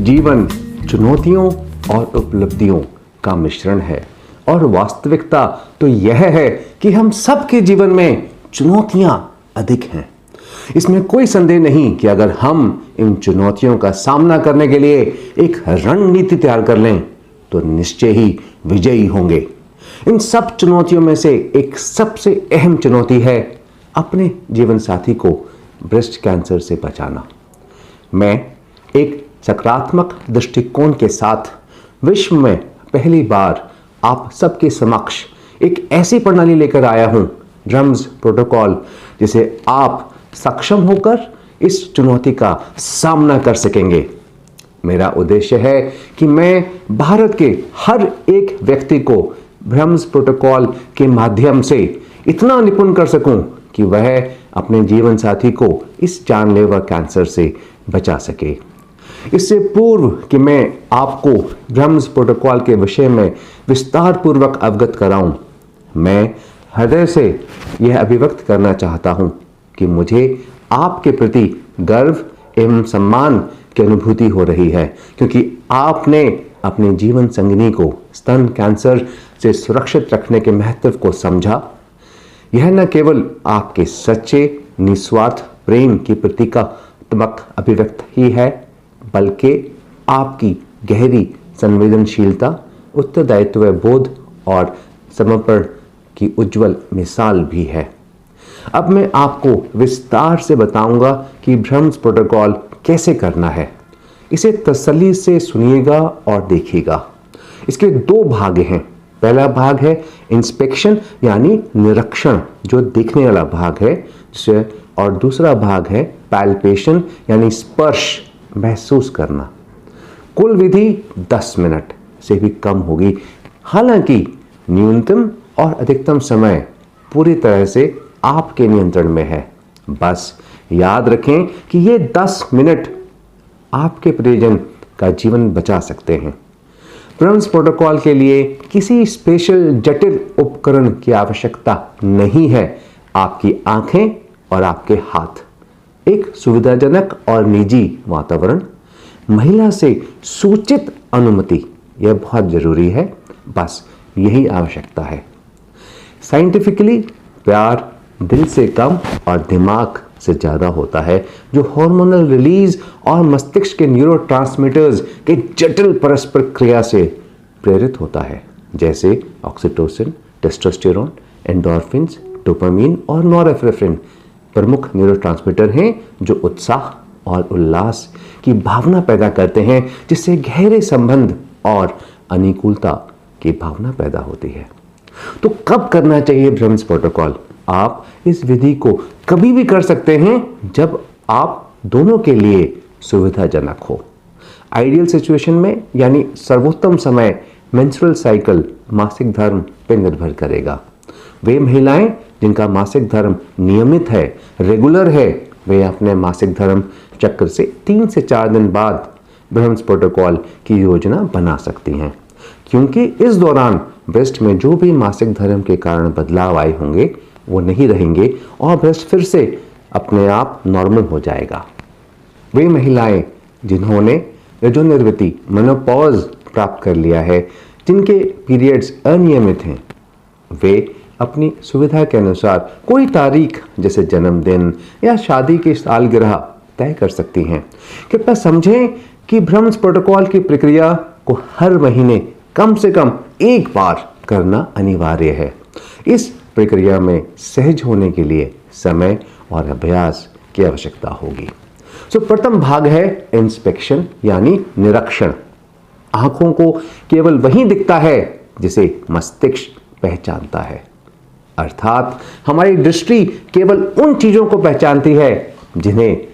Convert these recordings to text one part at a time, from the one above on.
जीवन चुनौतियों और उपलब्धियों का मिश्रण है और वास्तविकता तो यह है कि हम सबके जीवन में चुनौतियां अधिक हैं। इसमें कोई संदेह नहीं कि अगर हम इन चुनौतियों का सामना करने के लिए एक रणनीति तैयार कर लें तो निश्चय ही विजयी होंगे। इन सब चुनौतियों में से एक सबसे अहम चुनौती है अपने जीवन साथी को ब्रेस्ट कैंसर से बचाना। मैं एक सकारात्मक दृष्टिकोण के साथ विश्व में पहली बार आप सबके समक्ष एक ऐसी प्रणाली लेकर आया हूं, ड्रम्स प्रोटोकॉल, जिसे आप सक्षम होकर इस चुनौती का सामना कर सकेंगे। मेरा उद्देश्य है कि मैं भारत के हर एक व्यक्ति को ड्रम्स प्रोटोकॉल के माध्यम से इतना निपुण कर सकूं कि वह अपने जीवन साथी को इस जानलेवा कैंसर से बचा सके। इससे पूर्व कि मैं आपको ड्रम्स प्रोटोकॉल के विषय में विस्तार पूर्वक अवगत कराऊं, मैं हृदय से यह अभिव्यक्त करना चाहता हूं कि मुझे आपके प्रति गर्व एवं सम्मान की अनुभूति हो रही है, क्योंकि आपने अपने जीवन संगिनी को स्तन कैंसर से सुरक्षित रखने के महत्व को समझा। यह न केवल आपके सच्चे निस्वार्थ प्रेम की प्रतीकात्मक अभिव्यक्त ही है, बल्कि आपकी गहरी संवेदनशीलता, उत्तरदायित्व बोध और समर्पण की उज्जवल मिसाल भी है। अब मैं आपको विस्तार से बताऊंगा कि ड्रम्स प्रोटोकॉल कैसे करना है। इसे तसल्ली से सुनिएगा और देखिएगा। इसके दो भाग हैं। पहला भाग है इंस्पेक्शन यानी निरीक्षण, जो देखने वाला भाग है, और दूसरा भाग है पैल्पेशन यानी स्पर्श, महसूस करना। कुल विधि 10 मिनट से भी कम होगी। हालांकि न्यूनतम और अधिकतम समय पूरी तरह से आपके नियंत्रण में है। बस याद रखें कि ये 10 मिनट आपके परिजन का जीवन बचा सकते हैं। ड्रम्स प्रोटोकॉल के लिए किसी स्पेशल जटिल उपकरण की आवश्यकता नहीं है। आपकी आंखें और आपके हाथ, एक सुविधाजनक और निजी वातावरण, महिला से सूचित अनुमति, यह बहुत जरूरी है। बस यही आवश्यकता है। साइंटिफिकली प्यार दिल से कम और दिमाग से ज्यादा होता है, जो हार्मोनल रिलीज और मस्तिष्क के न्यूरोट्रांसमीटर्स के जटिल परस्पर क्रिया से प्रेरित होता है, जैसे ऑक्सीटोसिन, टेस्टोस्टेरोन, एंडोर्फिन्स, डोपामीन और नॉरएपिनेफ्रिन प्रमुख न्यूरोट्रांसमीटर हैं जो उत्साह और उल्लास की भावना पैदा करते हैं, जिससे गहरे संबंध और अनुकूलता की भावना पैदा होती है। तो कब करना चाहिए ड्रम्स प्रोटोकॉल? आप इस विधि को कभी भी कर सकते हैं जब आप दोनों के लिए सुविधाजनक हो। आइडियल सिचुएशन में यानी सर्वोत्तम समय मेंस्ट्रुअल साइकिल, मासिक धर्म पर निर्भर करेगा। वे महिलाएं जिनका मासिक धर्म नियमित है, रेगुलर है, वे अपने मासिक धर्म चक्र से 3 से 4 दिन बाद ड्रम्स प्रोटोकॉल की योजना बना सकती हैं, क्योंकि इस दौरान ब्रेस्ट में जो भी मासिक धर्म के कारण बदलाव आए होंगे वो नहीं रहेंगे और ब्रेस्ट फिर से अपने आप नॉर्मल हो जाएगा। वे महिलाएं जिन्होंने रजोनिवृत्ति मेनोपॉज प्राप्त कर लिया है, जिनके पीरियड्स अनियमित हैं, वे अपनी सुविधा के अनुसार कोई तारीख जैसे जन्मदिन या शादी की सालगिरह तय कर सकती हैं। कृपया समझें कि ड्रम्स प्रोटोकॉल की प्रक्रिया को हर महीने कम से कम एक बार करना अनिवार्य है। इस प्रक्रिया में सहज होने के लिए समय और अभ्यास की आवश्यकता होगी। प्रथम भाग है इंस्पेक्शन यानी निरीक्षण। आंखों को केवल वही दिखता है जिसे मस्तिष्क पहचानता है, अर्थात हमारी दृष्टि केवल उन चीजों को पहचानती है जिन्हें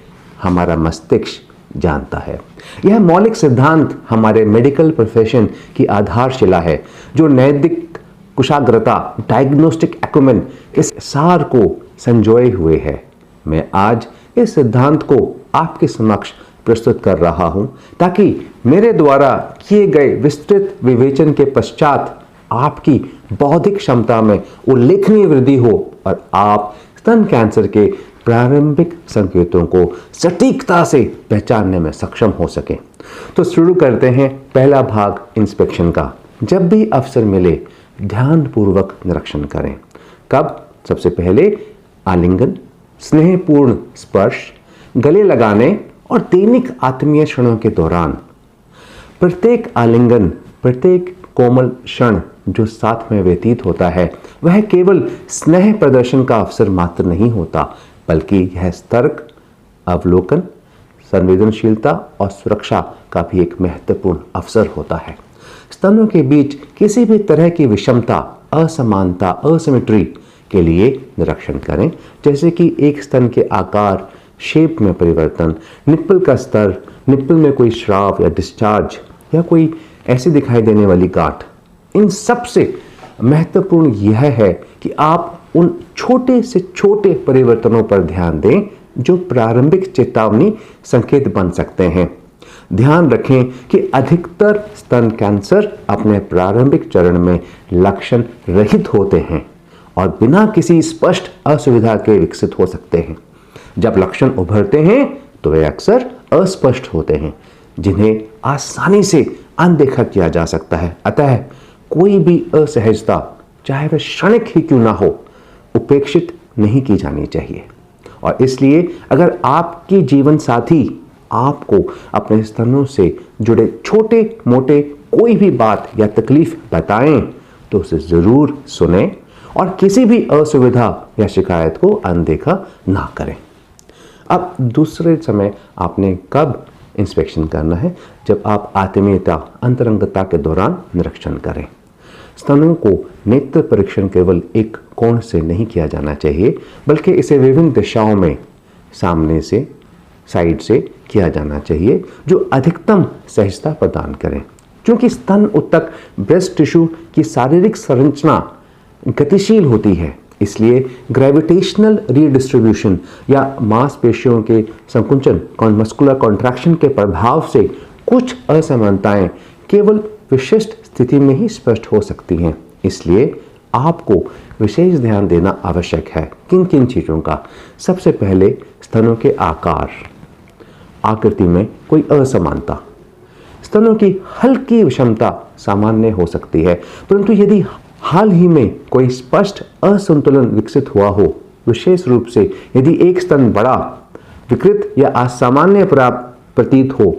हमारा मस्तिष्क जानता है। यह मौलिक सिद्धांत हमारे मेडिकल प्रोफेशन की आधारशिला है, जो नैतिक कुशाग्रता, डायग्नोस्टिक एक्यूमेन के सार को संजोए हुए है। मैं आज इस सिद्धांत को आपके समक्ष प्रस्तुत कर रहा हूं, ताकि मेरे द्वारा किए गए विस्तृत विवेचन के पश्चात आपकी बौद्धिक क्षमता में उल्लेखनीय वृद्धि हो और आप स्तन कैंसर के प्रारंभिक संकेतों को सटीकता से पहचानने में सक्षम हो सके। तो शुरू करते हैं पहला भाग इंस्पेक्शन का। जब भी अवसर मिले ध्यानपूर्वक निरीक्षण करें। कब? सबसे पहले आलिंगन, स्नेहपूर्ण स्पर्श, गले लगाने और दैनिक आत्मीय क्षणों के दौरान। प्रत्येक आलिंगन, प्रत्येक कोमल क्षण जो साथ में व्यतीत होता है वह केवल स्नेह प्रदर्शन का अवसर मात्र नहीं होता, बल्कि यह तर्क, अवलोकन, संवेदनशीलता और सुरक्षा का भी एक महत्वपूर्ण अवसर होता है। स्तनों के बीच किसी भी तरह की विषमता, असमानता, असिमेट्री के लिए निरीक्षण करें, जैसे कि एक स्तन के आकार, शेप में परिवर्तन, निप्पल का स्तर, निप्पल में कोई स्राव या डिस्चार्ज या कोई ऐसी दिखाई देने वाली गांठ। इन सब से महत्वपूर्ण यह है कि आप उन छोटे से छोटे परिवर्तनों पर ध्यान दें जो प्रारंभिक चेतावनी संकेत बन सकते हैं। ध्यान रखें कि अधिकतर स्तन कैंसर अपने प्रारंभिक चरण में लक्षण रहित होते हैं और बिना किसी स्पष्ट असुविधा के विकसित हो सकते हैं। जब लक्षण उभरते हैं तो वे अक्सर अस्पष्ट होते हैं, जिन्हें आसानी से अनदेखा किया जा सकता है। अतः कोई भी असहजता, चाहे वह क्षणिक ही क्यों ना हो, उपेक्षित नहीं की जानी चाहिए। और इसलिए अगर आपकी जीवन साथी आपको अपने स्तनों से जुड़े छोटे मोटे कोई भी बात या तकलीफ बताएं तो उसे जरूर सुनें और किसी भी असुविधा या शिकायत को अनदेखा ना करें। अब दूसरे समय आपने कब इंस्पेक्शन करना है? जब आप आत्मीयता, अंतरंगता के दौरान निरीक्षण करें। स्तनों को नेत्र परीक्षण केवल एक कोण से नहीं किया जाना चाहिए, बल्कि इसे विभिन्न दिशाओं में, सामने से, साइड से किया जाना चाहिए, जो अधिकतम सहजता प्रदान करें। क्योंकि स्तन उत्तक, ब्रेस्ट टिश्यू की शारीरिक संरचना गतिशील होती है, इसलिए ग्रेविटेशनल रीडिस्ट्रीब्यूशन या मांसपेशियों के संकुचन, मस्कुलर कॉन्ट्रैक्शन के प्रभाव से कुछ असमानताएं केवल विशिष्ट स्थिति में ही स्पष्ट हो सकती हैं। इसलिए आपको विशेष ध्यान देना आवश्यक है। किन किन चीज़ों का? सबसे पहले स्तनों के आकार, आकृति में कोई असमानता। स्तनों की हल्की विषमता सामान्य हो सकती है, परंतु यदि हाल ही में कोई स्पष्ट असंतुलन विकसित हुआ हो, विशेष रूप से यदि एक स्तन बड़ा, विकृत या असामान्य प्रतीत हो,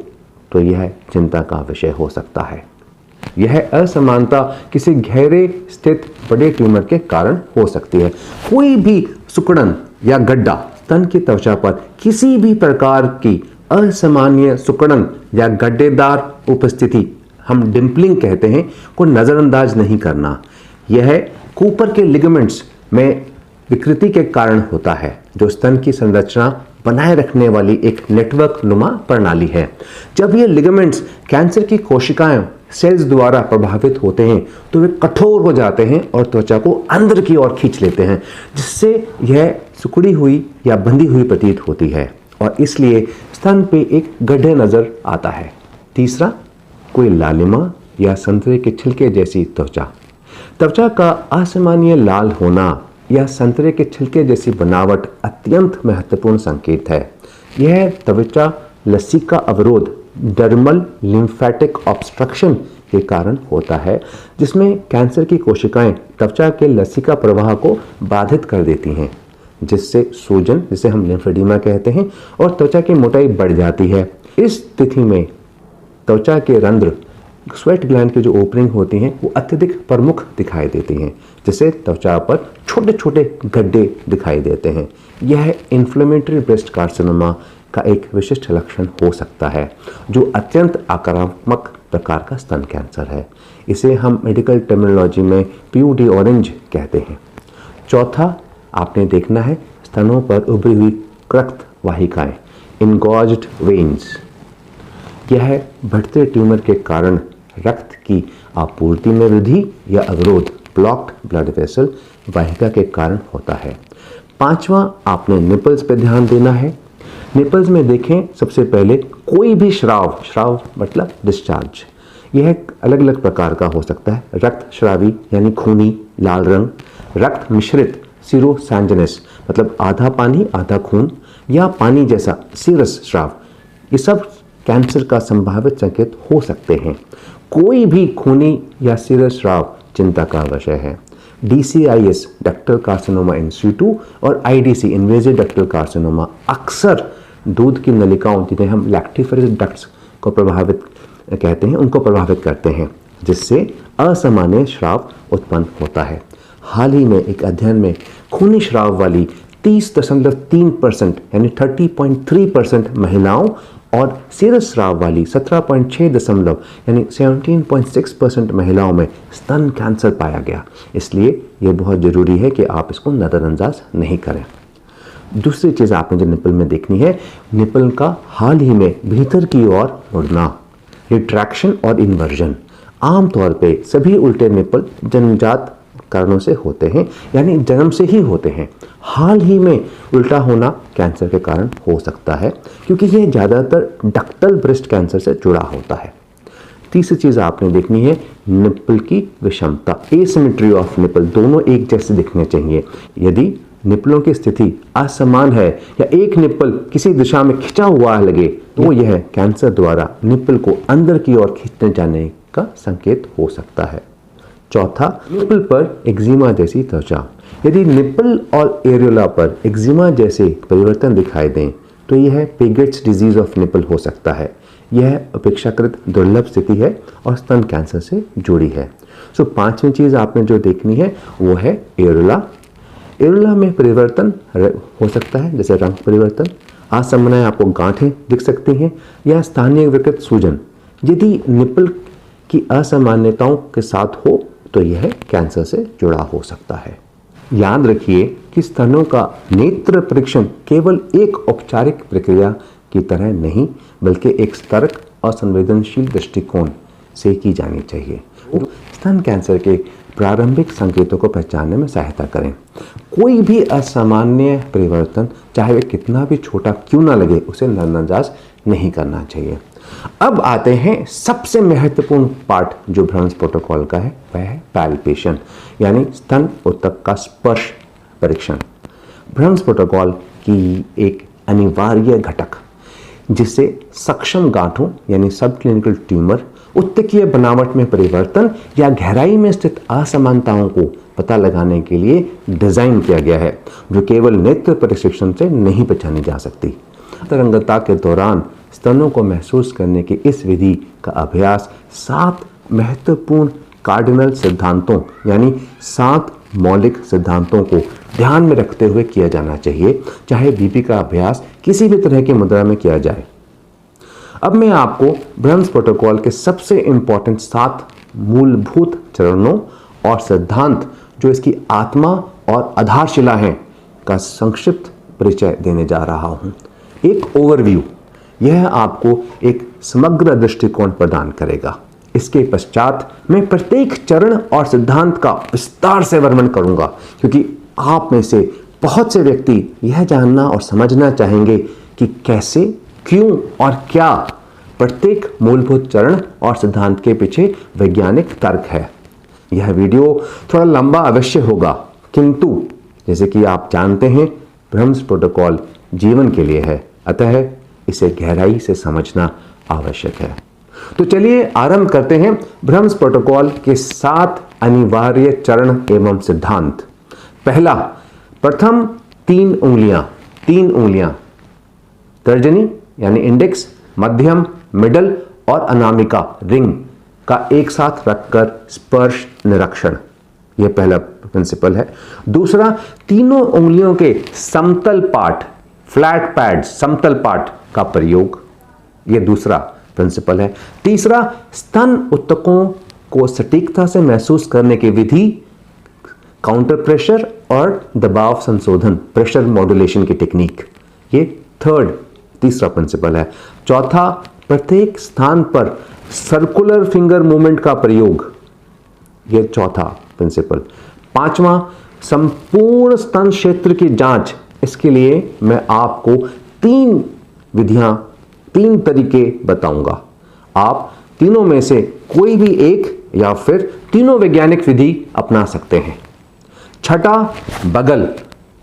तो यह चिंता का विषय हो सकता है। यह असमानता किसी गहरे स्थित बड़े ट्यूमर के कारण हो सकती है। कोई भी सिकुड़न या गड्ढा स्तन की त्वचा पर किसी भी प्रकार की असामान्य सिकुड़न या गड्ढेदार उपस्थिति, हम डिम्पलिंग कहते हैं, को नज़रअंदाज नहीं करना। यह कूपर के लिगामेंट्स में विकृति के कारण होता है, जो स्तन की संरचना बनाए रखने वाली एक नेटवर्क नुमा प्रणाली है। जब ये लिगामेंट्स कैंसर की कोशिकाएं, सेल्स द्वारा प्रभावित होते हैं तो वे कठोर हो जाते हैं और त्वचा को अंदर की ओर खींच लेते हैं, जिससे यह सिकुड़ी हुई या बंधी हुई प्रतीत होती है और इसलिए स्तन पे एक गड्ढे नजर आता है। तीसरा, कोई लालिमा या संतरे के छिलके जैसी त्वचा। त्वचा का असामान्य लाल होना या संतरे के छिलके जैसी बनावट अत्यंत महत्वपूर्ण संकेत है। यह त्वचा लसिका अवरोध, डर्मल लिम्फेटिक ऑब्स्ट्रक्शन के कारण होता है, जिसमें कैंसर की कोशिकाएं त्वचा के लसिका प्रवाह को बाधित कर देती हैं, जिससे सूजन, जिसे हम लिम्फेडिमा कहते हैं, और त्वचा की मोटाई बढ़ जाती है। इस स्थिति में त्वचा के रंध्र, स्वेट ग्लैंड की जो ओपनिंग होती हैं, वो अत्यधिक प्रमुख दिखाई देती हैं, जिससे त्वचा पर छोटे छोटे गड्ढे दिखाई देते हैं। यह इन्फ्लेमेटरी ब्रेस्ट कार्सिनोमा का एक विशिष्ट लक्षण हो सकता है, जो अत्यंत आक्रामक प्रकार का स्तन कैंसर है। इसे हम मेडिकल टर्मिनोलॉजी में PUD ऑरेंज कहते हैं। चौथा, आपने देखना है स्तनों पर उभरी हुई रक्त वाहिकाएं, इनगॉज्ड वेन्स। यह बढ़ते ट्यूमर के कारण रक्त की आपूर्ति में वृद्धि या अवरोध, ब्लॉक्ड ब्लड वेसल, वाहिका के कारण होता है। पांचवा, आपने निपल्स पे ध्यान देना है। निपल्स में देखें सबसे पहले कोई भी श्राव मतलब डिस्चार्ज। यह अलग अलग प्रकार का हो सकता है। रक्त श्रावी यानी खूनी लाल रंग, रक्त मिश्रित सीरोसैंजिनस मतलब आधा पानी आधा खून या पानी जैसा सीरस स्राव, ये सब कैंसर का संभावित संकेत हो सकते हैं। कोई भी खूनी या सीरस स्राव चिंता का विषय है। DCIS ductal carcinoma in situ और IDC इन्वेजिव डक्टल कार्सिनोमा अक्सर दूध की नलिकाओं, जिन्हें हम लैक्टिफरस डक्ट्स को प्रभावित कहते हैं, उनको प्रभावित करते हैं, जिससे असामान्य श्राव उत्पन्न होता है। हाल ही में एक अध्ययन में खूनी श्राव वाली 30.3% यानी 30.3% महिलाओं और सीरस स्राव वाली 17.6 यानी 17.6% महिलाओं में स्तन कैंसर पाया गया। इसलिए यह बहुत ज़रूरी है कि आप इसको नज़रअंदाज नहीं करें। दूसरी चीज़ आपने जो निपल में देखनी है, निपल का हाल ही में भीतर की ओर मुड़ना, रिट्रैक्शन और इन्वर्जन। आमतौर पे सभी उल्टे निपल जन्मजात कारणों से होते हैं, यानी जन्म से ही होते हैं। हाल ही में उल्टा होना कैंसर के कारण हो सकता है, क्योंकि यह ज़्यादातर डक्टल ब्रेस्ट कैंसर से जुड़ा होता है। तीसरी चीज़ आपने देखनी है निपल की विषमता, एसिमेट्री ऑफ निपल, दोनों एक जैसे दिखने चाहिए। यदि निपलों की स्थिति असमान है या एक निपल किसी दिशा में खिंचा हुआ लगे, तो यह कैंसर द्वारा निपल को अंदर की ओर खींचने जाने का संकेत हो सकता है। चौथा, निपल पर एक्जिमा जैसी त्वचा। यदि निपल और एरियोला पर एक्जिमा जैसे परिवर्तन दिखाई दें, तो यह पेगेट्स डिजीज ऑफ निपल हो सकता है। यह अपेक्षाकृत दुर्लभ स्थिति है और स्तन कैंसर से जुड़ी है। पांचवी चीज आपने जो देखनी है वो है एरियोला। एरियोला में परिवर्तन हो सकता है, जैसे रंग परिवर्तन, असमनय आपको गांठें दिख सकती हैं या स्थानीय विकृत सूजन। यदि निपल की असामान्यताओं के साथ हो तो यह कैंसर से जुड़ा हो सकता है। याद रखिए कि स्तनों का नेत्र परीक्षण केवल एक औपचारिक प्रक्रिया की तरह नहीं, बल्कि एक सतर्क और संवेदनशील दृष्टिकोण से की जानी चाहिए। स्तन कैंसर के प्रारंभिक संकेतों को पहचानने में सहायता करें। कोई भी असामान्य परिवर्तन, चाहे वह कितना भी छोटा क्यों ना लगे, उसे नजरअंदाज नहीं करना चाहिए। अब आते हैं सबसे महत्वपूर्ण पार्ट जो भ्रंश प्रोटोकॉल का है, वह है पैल्पेशन, यानी स्तन ऊतक का स्पर्श परीक्षण। भ्रंश प्रोटोकॉल की एक अनिवार्य घटक, जिसे सक्षम गांठों यानी सब क्लिनिकल ट्यूमर, उत्तकीय बनावट में परिवर्तन या गहराई में स्थित असमानताओं को पता लगाने के लिए डिजाइन किया गया है, जो केवल नेत्र परीक्षण से नहीं पहचानी जा सकती। तरंगता के दौरान स्तनों को महसूस करने की इस विधि का अभ्यास 7 महत्वपूर्ण कार्डिनल सिद्धांतों यानी 7 मौलिक सिद्धांतों को ध्यान में रखते हुए किया जाना चाहिए, चाहे बीपी का अभ्यास किसी भी तरह की मुद्रा में किया जाए। अब मैं आपको भ्रंश प्रोटोकॉल के सबसे इंपॉर्टेंट 7 मूलभूत चरणों और सिद्धांत, जो इसकी आत्मा और आधारशिला हैं, का संक्षिप्त परिचय देने जा रहा हूं। एक ओवरव्यू, यह आपको एक समग्र दृष्टिकोण प्रदान करेगा। इसके पश्चात मैं प्रत्येक चरण और सिद्धांत का विस्तार से वर्णन करूंगा, क्योंकि आप में से बहुत से व्यक्ति यह जानना और समझना चाहेंगे कि कैसे, क्यों और क्या प्रत्येक मूलभूत चरण और सिद्धांत के पीछे वैज्ञानिक तर्क है। यह वीडियो थोड़ा लंबा अवश्य होगा, किंतु जैसे कि आप जानते हैं, भ्रंश प्रोटोकॉल जीवन के लिए है, अतः इसे गहराई से समझना आवश्यक है। तो चलिए आरंभ करते हैं भ्रंश प्रोटोकॉल के 7 अनिवार्य चरण एवं सिद्धांत। पहला, प्रथम 3 उंगलियां तर्जनी यानी इंडेक्स, मध्यम, मिडल और अनामिका रिंग का एक साथ रखकर स्पर्श निरीक्षण, यह पहला प्रिंसिपल है। दूसरा, तीनों उंगलियों के समतल पार्ट, फ्लैट पैड, समतल पार्ट का प्रयोग, यह दूसरा प्रिंसिपल है। तीसरा, स्तन ऊतकों को सटीकता से महसूस करने की विधि, काउंटर प्रेशर और दबाव संशोधन, प्रेशर मॉड्यूलेशन की टेक्निक, ये तीसरा प्रिंसिपल है। चौथा, प्रत्येक स्थान पर सर्कुलर फिंगर मूवमेंट का प्रयोग, यह चौथा प्रिंसिपल। पांचवा, संपूर्ण स्तन क्षेत्र की जांच, इसके लिए मैं आपको 3 विधियां, 3 तरीके बताऊंगा। आप तीनों में से कोई भी एक या फिर तीनों वैज्ञानिक विधि अपना सकते हैं। छठा, बगल,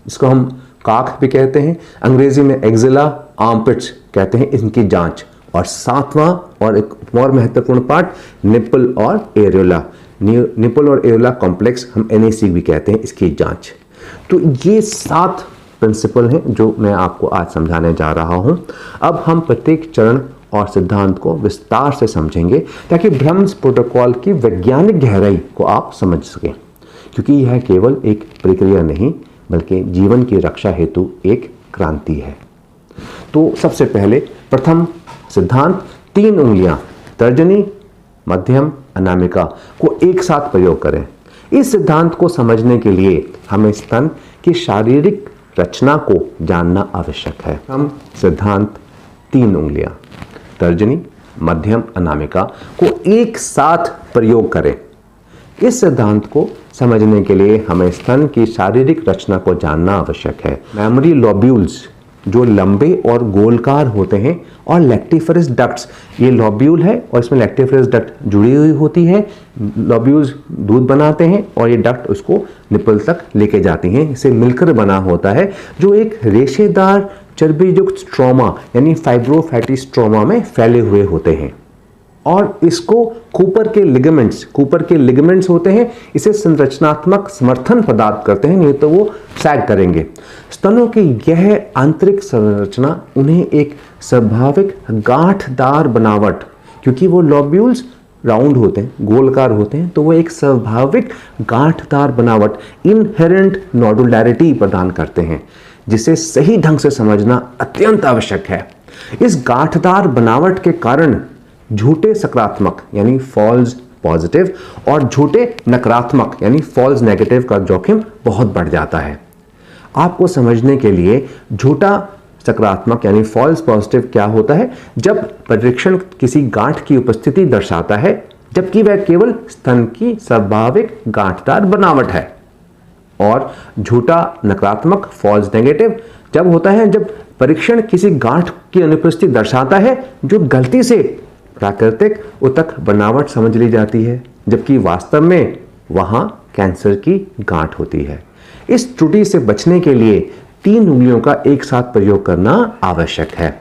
इसको हम काख भी कहते हैं, अंग्रेजी में एक्जिला, आर्मपिट्स कहते हैं इनकी जांच, और सातवां और एक और महत्वपूर्ण पार्ट निपल और एरियोला, निपल और एरियोला कॉम्प्लेक्स हम NAC भी कहते हैं, इसकी जांच। तो ये 7 प्रिंसिपल हैं जो मैं आपको आज समझाने जा रहा हूं। अब हम प्रत्येक चरण और सिद्धांत को विस्तार से समझेंगे ताकि ब्रह्म्स प्रोटोकॉल की वैज्ञानिक गहराई को आप समझ सकें, क्योंकि यह केवल एक प्रक्रिया नहीं बल्कि जीवन की रक्षा हेतु एक क्रांति है। तो सबसे पहले प्रथम सिद्धांत, 3 उंगलियां तर्जनी, मध्यम, अनामिका को एक साथ प्रयोग करें। इस सिद्धांत को समझने के लिए हमें स्तन की शारीरिक रचना को जानना आवश्यक है। हम सिद्धांत 3 उंगलियां तर्जनी, मध्यम, अनामिका को एक साथ प्रयोग करें। इस सिद्धांत को समझने के लिए हमें स्तन की शारीरिक रचना को जानना आवश्यक है। मेमोरी लोब्यूल्स जो लंबे और गोलकार होते हैं, और लैक्टिफरस डक्ट्स, ये लोब्यूल है और इसमें लैक्टिफरस डक्ट जुड़ी हुई होती है। लोब्यूल्स दूध बनाते हैं और ये डक्ट उसको निपल तक लेके जाती हैं। इसे मिलकर बना होता है जो एक रेशेदार चर्बी युक्त स्ट्रोमा यानी फाइब्रोफैटी स्ट्रोमा में फैले हुए होते हैं, और इसको कूपर के लिगामेंट्स होते हैं, इसे संरचनात्मक समर्थन प्रदान करते हैं, नहीं तो वो सैग करेंगे। स्तनों की यह आंतरिक संरचना उन्हें एक स्वाभाविक गांठदार बनावट, क्योंकि वो लोब्यूल्स राउंड होते हैं, गोलकार होते हैं, तो वो एक स्वाभाविक गांठदार बनावट, इनहेरेंट नोडुलैरिटी प्रदान करते हैं, जिसे सही ढंग से समझना अत्यंत आवश्यक है। इस गांठदार बनावट के कारण झूठे सकारात्मक यानी फॉल्स पॉजिटिव और झूठे नकारात्मक यानी फॉल्स नेगेटिव का जोखिम बहुत बढ़ जाता है। आपको समझने के लिए झूठा सकारात्मक यानी फॉल्स पॉजिटिव क्या होता है, जब परीक्षण किसी गांठ की उपस्थिति दर्शाता है जबकि वह केवल स्तन की स्वाभाविक गांठदार बनावट है, और झूठा नकारात्मक फॉल्स नेगेटिव जब होता है जब परीक्षण किसी गांठ की अनुपस्थिति दर्शाता है जो गलती से प्राकृतिक ऊतक बनावट समझ ली जाती है, जबकि वास्तव में वहां कैंसर की गांठ होती है। इस त्रुटि से बचने के लिए 3 उंगलियों का एक साथ प्रयोग करना आवश्यक है,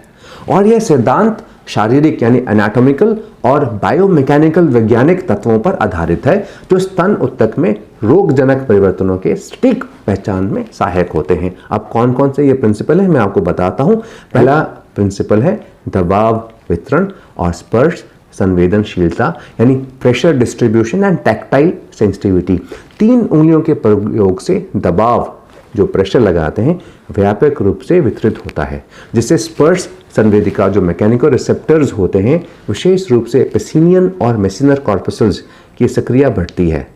और यह सिद्धांत शारीरिक यानी एनाटॉमिकल और बायोमैकेनिकल वैज्ञानिक तत्वों पर आधारित है जो स्तन ऊतक में रोगजनक परिवर्तनों के सटीक पहचान में सहायक होते हैं। अब कौन कौन से ये प्रिंसिपल है मैं आपको बताता हूं। पहला प्रिंसिपल है दबाव वितरण और स्पर्श संवेदनशीलता यानी pressure distribution and tactile sensitivity. 3 उंगलियों के प्रयोग से दबाव जो प्रेशर लगाते हैं व्यापक रूप से वितरित होता है, जिससे स्पर्श संवेदिका जो मैकेनिकल रिसेप्टर्स होते हैं विशेष रूप से पेसिनियन और मेसिनर कॉर्पसल्स की सक्रिय बढ़ती है,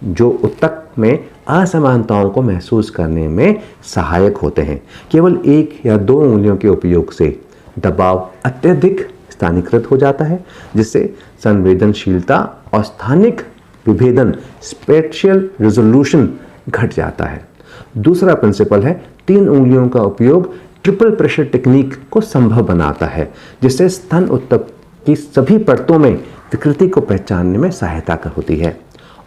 जो ऊतक में असमानताओं को महसूस करने में सहायक होते हैं। केवल 1 या 2 उंगलियों के उपयोग से दबाव अत्यधिक स्थानीकृत हो जाता है, जिससे संवेदनशीलता और स्थानिक विभेदन स्पेशियल रिजोल्यूशन घट जाता है। दूसरा प्रिंसिपल है 3 उंगलियों का उपयोग ट्रिपल प्रेशर टेक्निक को संभव बनाता है, जिससे स्तन ऊतक की सभी परतों में विकृति को पहचानने में सहायता होती है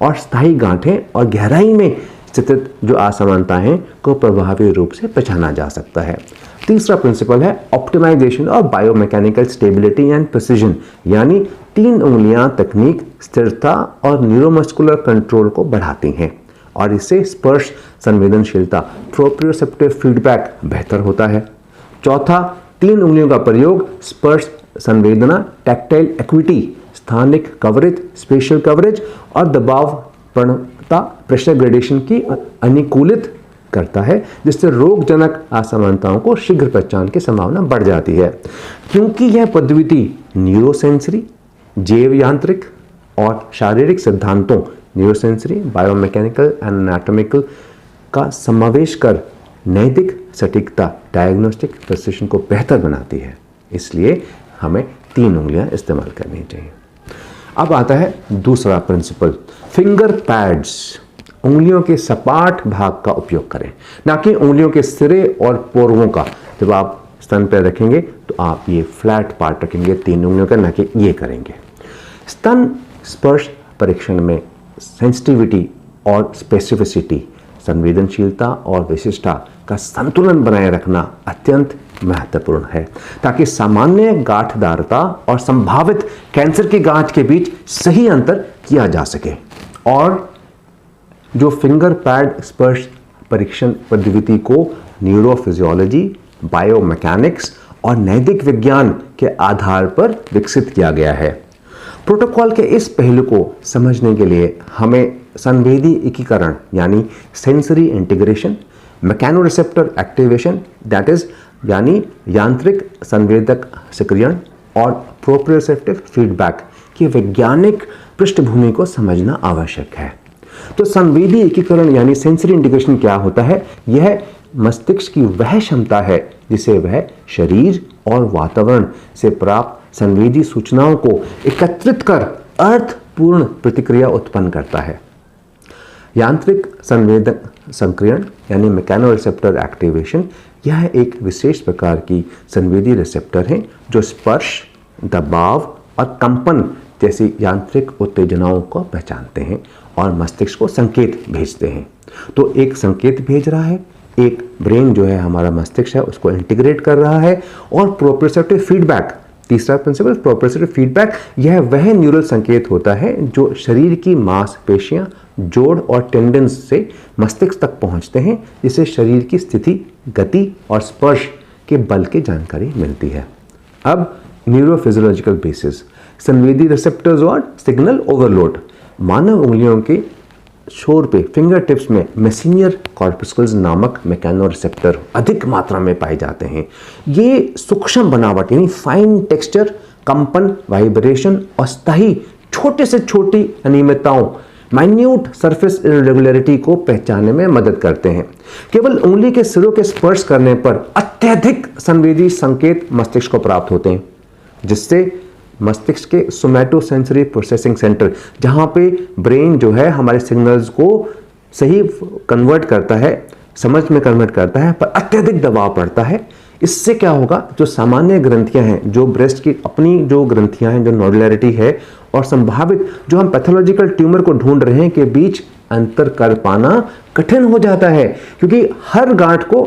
और स्थायी गांठें और गहराई में स्थित जो असमानताएं को प्रभावी रूप से पहचाना जा सकता है। तीसरा प्रिंसिपल है optimisation of biomechanical stability and precision, यानी 3 उंगलियां तकनीक स्थिरता और न्यूरोमस्कुलर कंट्रोल को बढ़ाती हैं और इससे स्पर्श संवेदनशीलता प्रोप्रियोसेप्टिव फीडबैक बेहतर होता है। चौथा, 3 उंगलियों का प्रयोग स्पर्श संवेदना, टैक्टाइल एक्विटी, स्थानिक कवरेज, स्पेशल कवरेज और दबाव प्रवणता प्रेशर ग्रेडेशन की अनुकूलित करता है, जिससे रोगजनक असमानताओं को शीघ्र पहचान की संभावना बढ़ जाती है। क्योंकि यह पद्धति न्यूरोसेंसरी, जैव यांत्रिक और शारीरिक सिद्धांतों न्यूरोसेंसरी, बायोमैकेनिकल एंड एनाटॉमिकल का समावेश कर नैतिक सटीकता डायग्नोस्टिक प्रिसिशन को बेहतर बनाती है, इसलिए हमें 3 उंगलियां इस्तेमाल करनी चाहिए। अब आता है दूसरा प्रिंसिपल, फिंगर पैड्स। उंगलियों के सपाट भाग का उपयोग करें, ना कि उंगलियों के सिरे और पोरवों का। जब आप स्तन पर रखेंगे तो आप ये फ्लैट पार्ट रखेंगे 3 उंगलियों का, ना कि ये करेंगे। स्तन स्पर्श परीक्षण में सेंसिटिविटी और स्पेसिफिसिटी, संवेदनशीलता और विशिष्टता का संतुलन बनाए रखना अत्यंत महत्वपूर्ण है, ताकि सामान्य गांठदारता और संभावित कैंसर की गांठ के बीच सही अंतर किया जा सके। और जो फिंगर पैड स्पर्श परीक्षण पद्धति को न्यूरोफिजियोलॉजी, बायोमैकेनिक्स और नैतिक विज्ञान के आधार पर विकसित किया गया है। प्रोटोकॉल के इस पहलू को समझने के लिए हमें संवेदी एकीकरण यानी sensory integration, mechanoreceptor activation that is यानी यांत्रिक संवेदक सक्रियण और प्रोप्रियोसेप्टिव फीडबैक की वैज्ञानिक पृष्ठभूमि को समझना आवश्यक है। तो संवेदी एकीकरण यानी सेंसरी इंटीग्रेशन क्या होता है? यह मस्तिष्क की वह क्षमता है जिसे वह शरीर और वातावरण से प्राप्त संवेदी सूचनाओं को एकत्रित कर अर्थपूर्ण प्रतिक्रिया उत्पन्न करता है। यांत्रिक संवेदक सक्रियण यानी मैकेनोरिसेप्टर एक्टिवेशन, यह एक विशेष प्रकार की संवेदी रिसेप्टर है जो स्पर्श, दबाव और कंपन जैसी यांत्रिक उत्तेजनाओं को पहचानते हैं और मस्तिष्क को संकेत भेजते हैं। तो एक संकेत भेज रहा है, एक ब्रेन जो है हमारा मस्तिष्क है उसको इंटीग्रेट कर रहा है। और प्रोप्रियोसेप्टिव फीडबैक, तीसरा प्रिंसिपल प्रोप्रियोसेप्टिव फीडबैक, यह वह न्यूरल संकेत होता है जो शरीर की मांसपेशियां, जोड़ और टेंडन्स से मस्तिष्क तक पहुंचते हैं, जिससे शरीर की स्थिति, गति और स्पर्श के बल की जानकारी मिलती है। अब न्यूरोफिजियोलॉजिकल बेसिस, संवेदी रिसेप्टर्स और सिग्नल ओवरलोड। मानव उंगलियों के छोर पे, फिंगर टिप्स में मेसेनियर कॉर्पस्कल्स नामक मैकेनोरिसेप्टर अधिक मात्रा में पाए जाते हैं। ये सूक्ष्म बनावट यानी फाइन टेक्सचर, कंपन, वाइब्रेशन और स्थायी छोटे से छोटी अनियमितताओं, माइन्यूट सरफेस इरेगुलरिटी को पहचानने में मदद करते हैं। केवल उंगली के सिरों के स्पर्श करने पर अत्यधिक संवेदी संकेत मस्तिष्क को प्राप्त होते हैं, जिससे मस्तिष्क के सोमैटोसेंसरी प्रोसेसिंग सेंटर, जहां पे ब्रेन जो है हमारे सिग्नल्स को सही कन्वर्ट करता है, समझ में कन्वर्ट करता है, पर अत्यधिक दबाव पड़ता है। इससे क्या होगा, जो सामान्य ग्रंथियां हैं, जो ब्रेस्ट की अपनी जो ग्रंथियां हैं, जो नोडुलैरिटी है और संभावित जो हम पैथोलॉजिकल ट्यूमर को ढूंढ रहे हैं के बीच अंतर कर पाना कठिन हो जाता है, क्योंकि हर गांठ को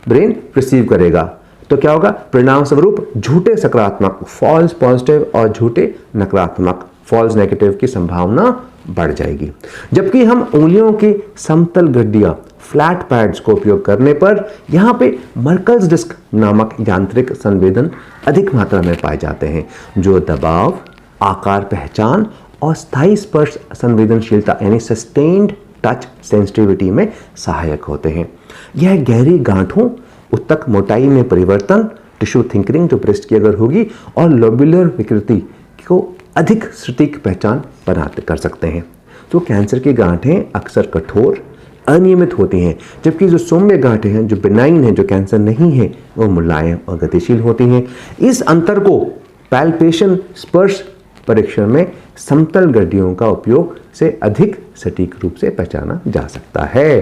ब्रेन रिसीव करेगा। तो क्या होगा, परिणाम स्वरूप झूठे सकारात्मक फॉल्स पॉजिटिव और झूठे नकारात्मक फॉल्स नेगेटिव की संभावना बढ़ जाएगी। जबकि हम उंगलियों की समतल गड्डियां, फ्लैट पैड्स को उपयोग करने पर यहां पे मर्कल्स डिस्क नामक यांत्रिक संवेदन अधिक मात्रा में पाए जाते हैं, जो दबाव, आकार पहचान और स्थायी स्पर्श संवेदनशीलता यानी सस्टेन्ड टच सेंसिटिविटी में सहायक होते हैं। यह गहरी गांठों, उत्तक मोटाई में परिवर्तन, टिश्यू थिंकरिंग जो ब्रेस्ट की अगर होगी, और लोब्युलर विकृति को अधिक सटीक पहचान बनाते कर सकते हैं। तो कैंसर की गांठें अक्सर कठोर, अनियमित होती हैं, जबकि जो सौम्य गांठें हैं, जो बिनाइन हैं, जो कैंसर नहीं है, वो मुलायम और गतिशील होती हैं। इस अंतर को पैल्पेशन स्पर्श परीक्षण में समतल गड्डियों का उपयोग से अधिक सटीक रूप से पहचाना जा सकता है।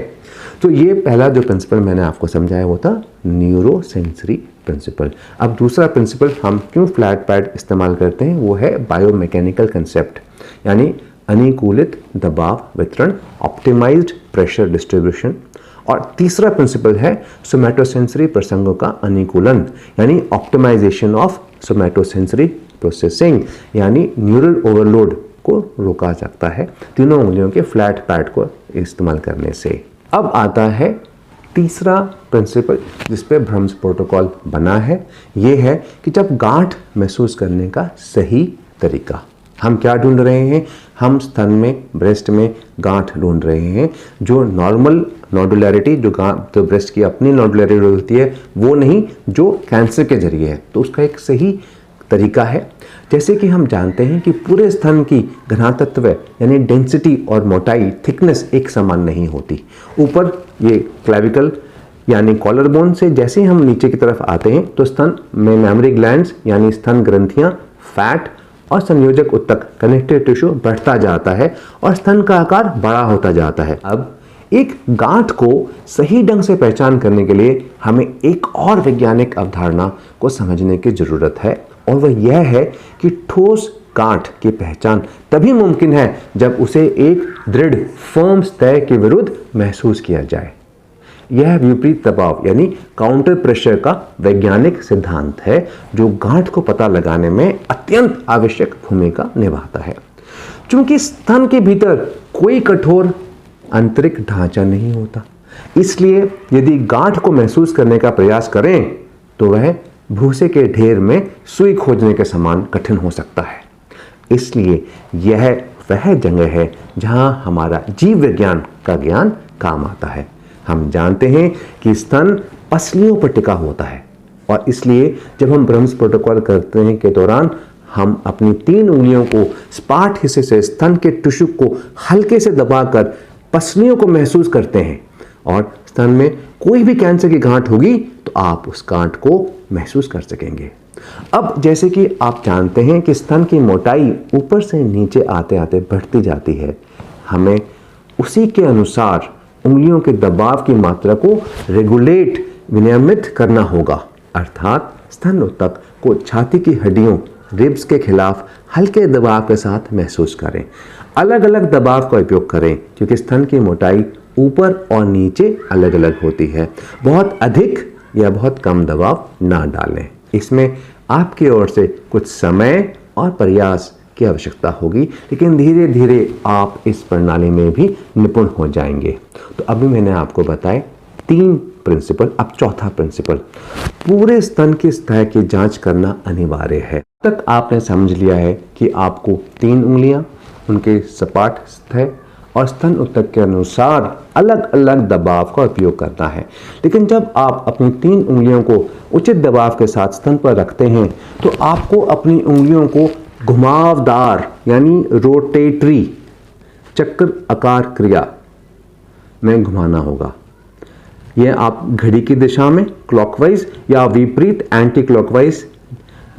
तो ये पहला जो प्रिंसिपल मैंने आपको समझाया वो था न्यूरोसेंसरी प्रिंसिपल। अब दूसरा प्रिंसिपल हम क्यों फ्लैट पैड इस्तेमाल करते हैं वो है बायोमैकेनिकल कंसेप्ट, यानी अनुकूलित दबाव वितरण, ऑप्टिमाइज्ड प्रेशर डिस्ट्रीब्यूशन। और तीसरा प्रिंसिपल है सोमैटोसेंसरी प्रसंगों का अनुकूलन, यानी ऑप्टिमाइजेशन ऑफ सोमैटोसेंसरी प्रोसेसिंग, यानी न्यूरल ओवरलोड को रोका सकता है तीनों उंगलियों के फ्लैट पैड को इस्तेमाल करने से। अब आता है तीसरा प्रिंसिपल जिस पे ब्रह्म्स प्रोटोकॉल बना है। ये है कि जब गांठ महसूस करने का सही तरीका, हम क्या ढूंढ रहे हैं, हम स्तन में, ब्रेस्ट में गांठ ढूंढ रहे हैं जो नॉर्मल नोडुलैरिटी, जो ब्रेस्ट की अपनी नोडुलैरिटी होती है वो नहीं, जो कैंसर के जरिए है। तो उसका एक सही तरीका है। जैसे कि हम जानते हैं कि पूरे स्तन की घनत्व यानी डेंसिटी और मोटाई, थिकनेस एक समान नहीं होती। ऊपर ये क्लेविकल यानी कॉलर बोन से जैसे ही हम नीचे की तरफ आते हैं तो स्तन में मेमोरी ग्लैंड्स यानी स्तन ग्रंथियां, फैट और संयोजक उत्तक कनेक्टिव टिश्यू बढ़ता जाता है और स्तन का आकार बड़ा होता जाता है। अब एक गांठ को सही ढंग से पहचान करने के लिए हमें एक और वैज्ञानिक अवधारणा को समझने की जरूरत है, और वह यह है कि ठोस गांठ की पहचान तभी मुमकिन है जब उसे एक दृढ़ फर्म सतह के विरुद्ध महसूस किया जाए। यह विपरीत दबाव यानी काउंटर प्रेशर का वैज्ञानिक सिद्धांत है जो गांठ को पता लगाने में अत्यंत आवश्यक भूमिका निभाता है। चूंकि स्तन के भीतर कोई कठोर आंतरिक ढांचा नहीं होता, इसलिए यदि गांठ को महसूस करने का प्रयास करें तो वह भूसे के ढेर में सुई खोजने के समान कठिन हो सकता है। इसलिए यह वह जगह है जहां हमारा जीव विज्ञान का ज्ञान काम आता है। हम जानते हैं कि स्तन पसलियों पर टिका होता है और इसलिए जब हम ब्रह्म्स प्रोटोकॉल करते हैं के दौरान हम अपनी 3 उंगलियों को स्पार्ट हिस्से से स्तन के टिश्यू को हल्के से दबाकर पसलियों को महसूस करते हैं और स्तन में कोई भी कैंसर की गांठ होगी तो आप उस गांठ को महसूस कर सकेंगे। अब जैसे कि आप जानते हैं कि स्तन की मोटाई ऊपर से नीचे आते आते बढ़ती जाती है, हमें उसी के अनुसार उंगलियों के दबाव की मात्रा को रेगुलेट विनियमित करना होगा, अर्थात स्तन ऊतक को छाती की हड्डियों रिब्स के खिलाफ हल्के दबाव के साथ महसूस करें। अलग अलग दबाव का उपयोग करें क्योंकि स्तन की मोटाई ऊपर और नीचे अलग अलग होती है। बहुत अधिक या बहुत कम दबाव ना डालें। इसमें आपकी ओर से कुछ समय और प्रयास की आवश्यकता होगी, लेकिन धीरे धीरे आप इस प्रणाली में भी निपुण हो जाएंगे। तो अभी मैंने आपको बताए 3 प्रिंसिपल, अब चौथा प्रिंसिपल, पूरे स्तन की सतह की जांच करना अनिवार्य है। अब तक आपने समझ लिया है कि आपको 3 उंगलियां, उनके सपाट सतह और स्तन ऊतक के अनुसार अलग अलग दबाव का उपयोग करना है। लेकिन जब आप अपनी 3 उंगलियों को उचित दबाव के साथ स्तन पर रखते हैं तो आपको अपनी उंगलियों को घुमावदार यानी रोटेटरी चक्र आकार क्रिया में घुमाना होगा। यह आप घड़ी की दिशा में क्लॉकवाइज या विपरीत एंटी क्लॉकवाइज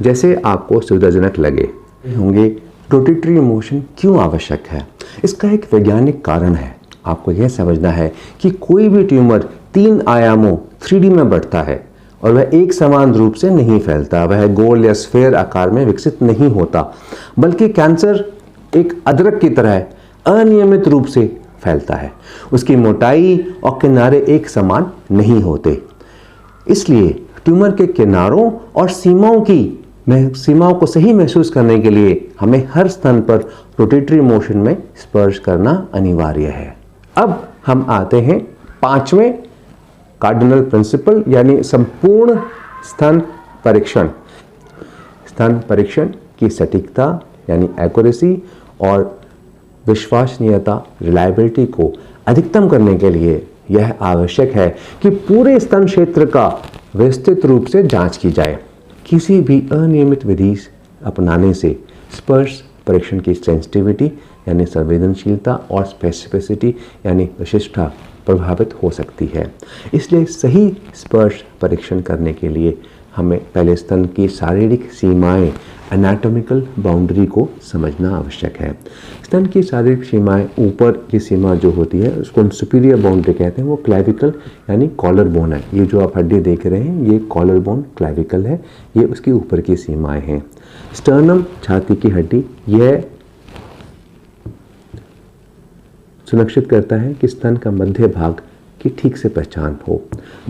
जैसे आपको सुविधाजनक लगे होंगे। रोटेटरी मोशन क्यों आवश्यक है? इसका एक वैज्ञानिक कारण है। आपको यह समझना है कि कोई भी ट्यूमर 3 आयामों 3D में बढ़ता है और वह एक समान रूप से नहीं फैलता, वह गोल या स्फेयर आकार में विकसित नहीं होता, बल्कि कैंसर एक अदरक की तरह अनियमित रूप से फैलता है। उसकी मोटाई और किनारे एक समान नहीं होते। इसलिए ट्यूमर के किनारों और सीमाओं को सही महसूस करने के लिए हमें हर स्तन पर रोटेटरी मोशन में स्पर्श करना अनिवार्य है। अब हम आते हैं 5वें कार्डिनल प्रिंसिपल यानी संपूर्ण स्तन परीक्षण। स्तन परीक्षण की सटीकता यानी एक्यूरेसी और विश्वसनीयता रिलायबिलिटी को अधिकतम करने के लिए यह आवश्यक है कि पूरे स्तन क्षेत्र का विस्तृत रूप से जांच की जाए। किसी भी अनियमित विधि अपनाने से स्पर्श परीक्षण की सेंसिटिविटी यानी संवेदनशीलता और स्पेसिफिसिटी यानी विशिष्टता प्रभावित हो सकती है। इसलिए सही स्पर्श परीक्षण करने के लिए हमें पहले स्तन की शारीरिक सीमाएं एनाटॉमिकल बाउंड्री को समझना आवश्यक है। स्तन की शारीरिक सीमाएं, ऊपर की सीमा जो होती है उसको हम सुपीरियर बाउंड्री कहते हैं, वो क्लेविकल यानी कॉलर बोन है। ये जो आप हड्डी देख रहे हैं ये कॉलर बोन क्लेविकल है, ये उसकी ऊपर की सीमाएं हैं। स्टर्नम छाती की हड्डी यह सुनिश्चित करता है कि स्तन का मध्य भाग की ठीक से पहचान हो।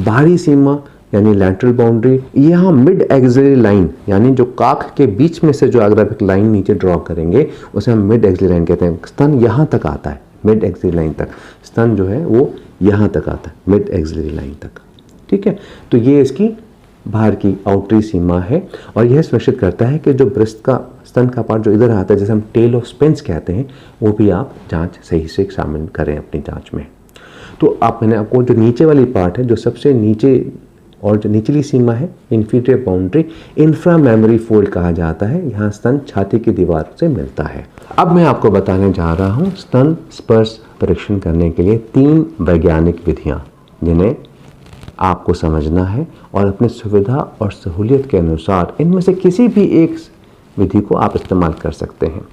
बाहरी सीमा यानी लैटरल बाउंड्री, यहाँ मिड एक्सिलरी लाइन यानी जो काख के बीच में से जो अगर आप एक लाइन नीचे ड्रॉ करेंगे उसे हम मिड एक्सिलरी लाइन कहते हैं। स्तन यहाँ तक आता है, मिड एक्सिलरी लाइन तक स्तन जो है वो यहाँ तक आता है, मिड एक्सिलरी लाइन तक। ठीक है, तो ये इसकी बाहर की आउटरी सीमा है और यह सुनिश्चित करता है कि जो ब्रेस्ट का स्तन का पार्ट जो इधर आता है जैसे हम टेल ऑफ स्पेंस कहते हैं, वो भी आप जांच सही से शामिल करें अपनी जांच में। तो मैंने आपको जो नीचे वाली पार्ट है, जो सबसे नीचे और जो निचली सीमा है inferior boundary, infra memory fold कहा जाता है। यहाँ स्तन छाती की दीवार से मिलता है। अब मैं आपको बताने जा रहा हूँ स्तन स्पर्श परीक्षण करने के लिए 3 वैज्ञानिक विधियाँ जिन्हें आपको समझना है और अपनी सुविधा और सहूलियत के अनुसार इनमें से किसी भी एक विधि को आप इस्तेमाल कर सकते हैं।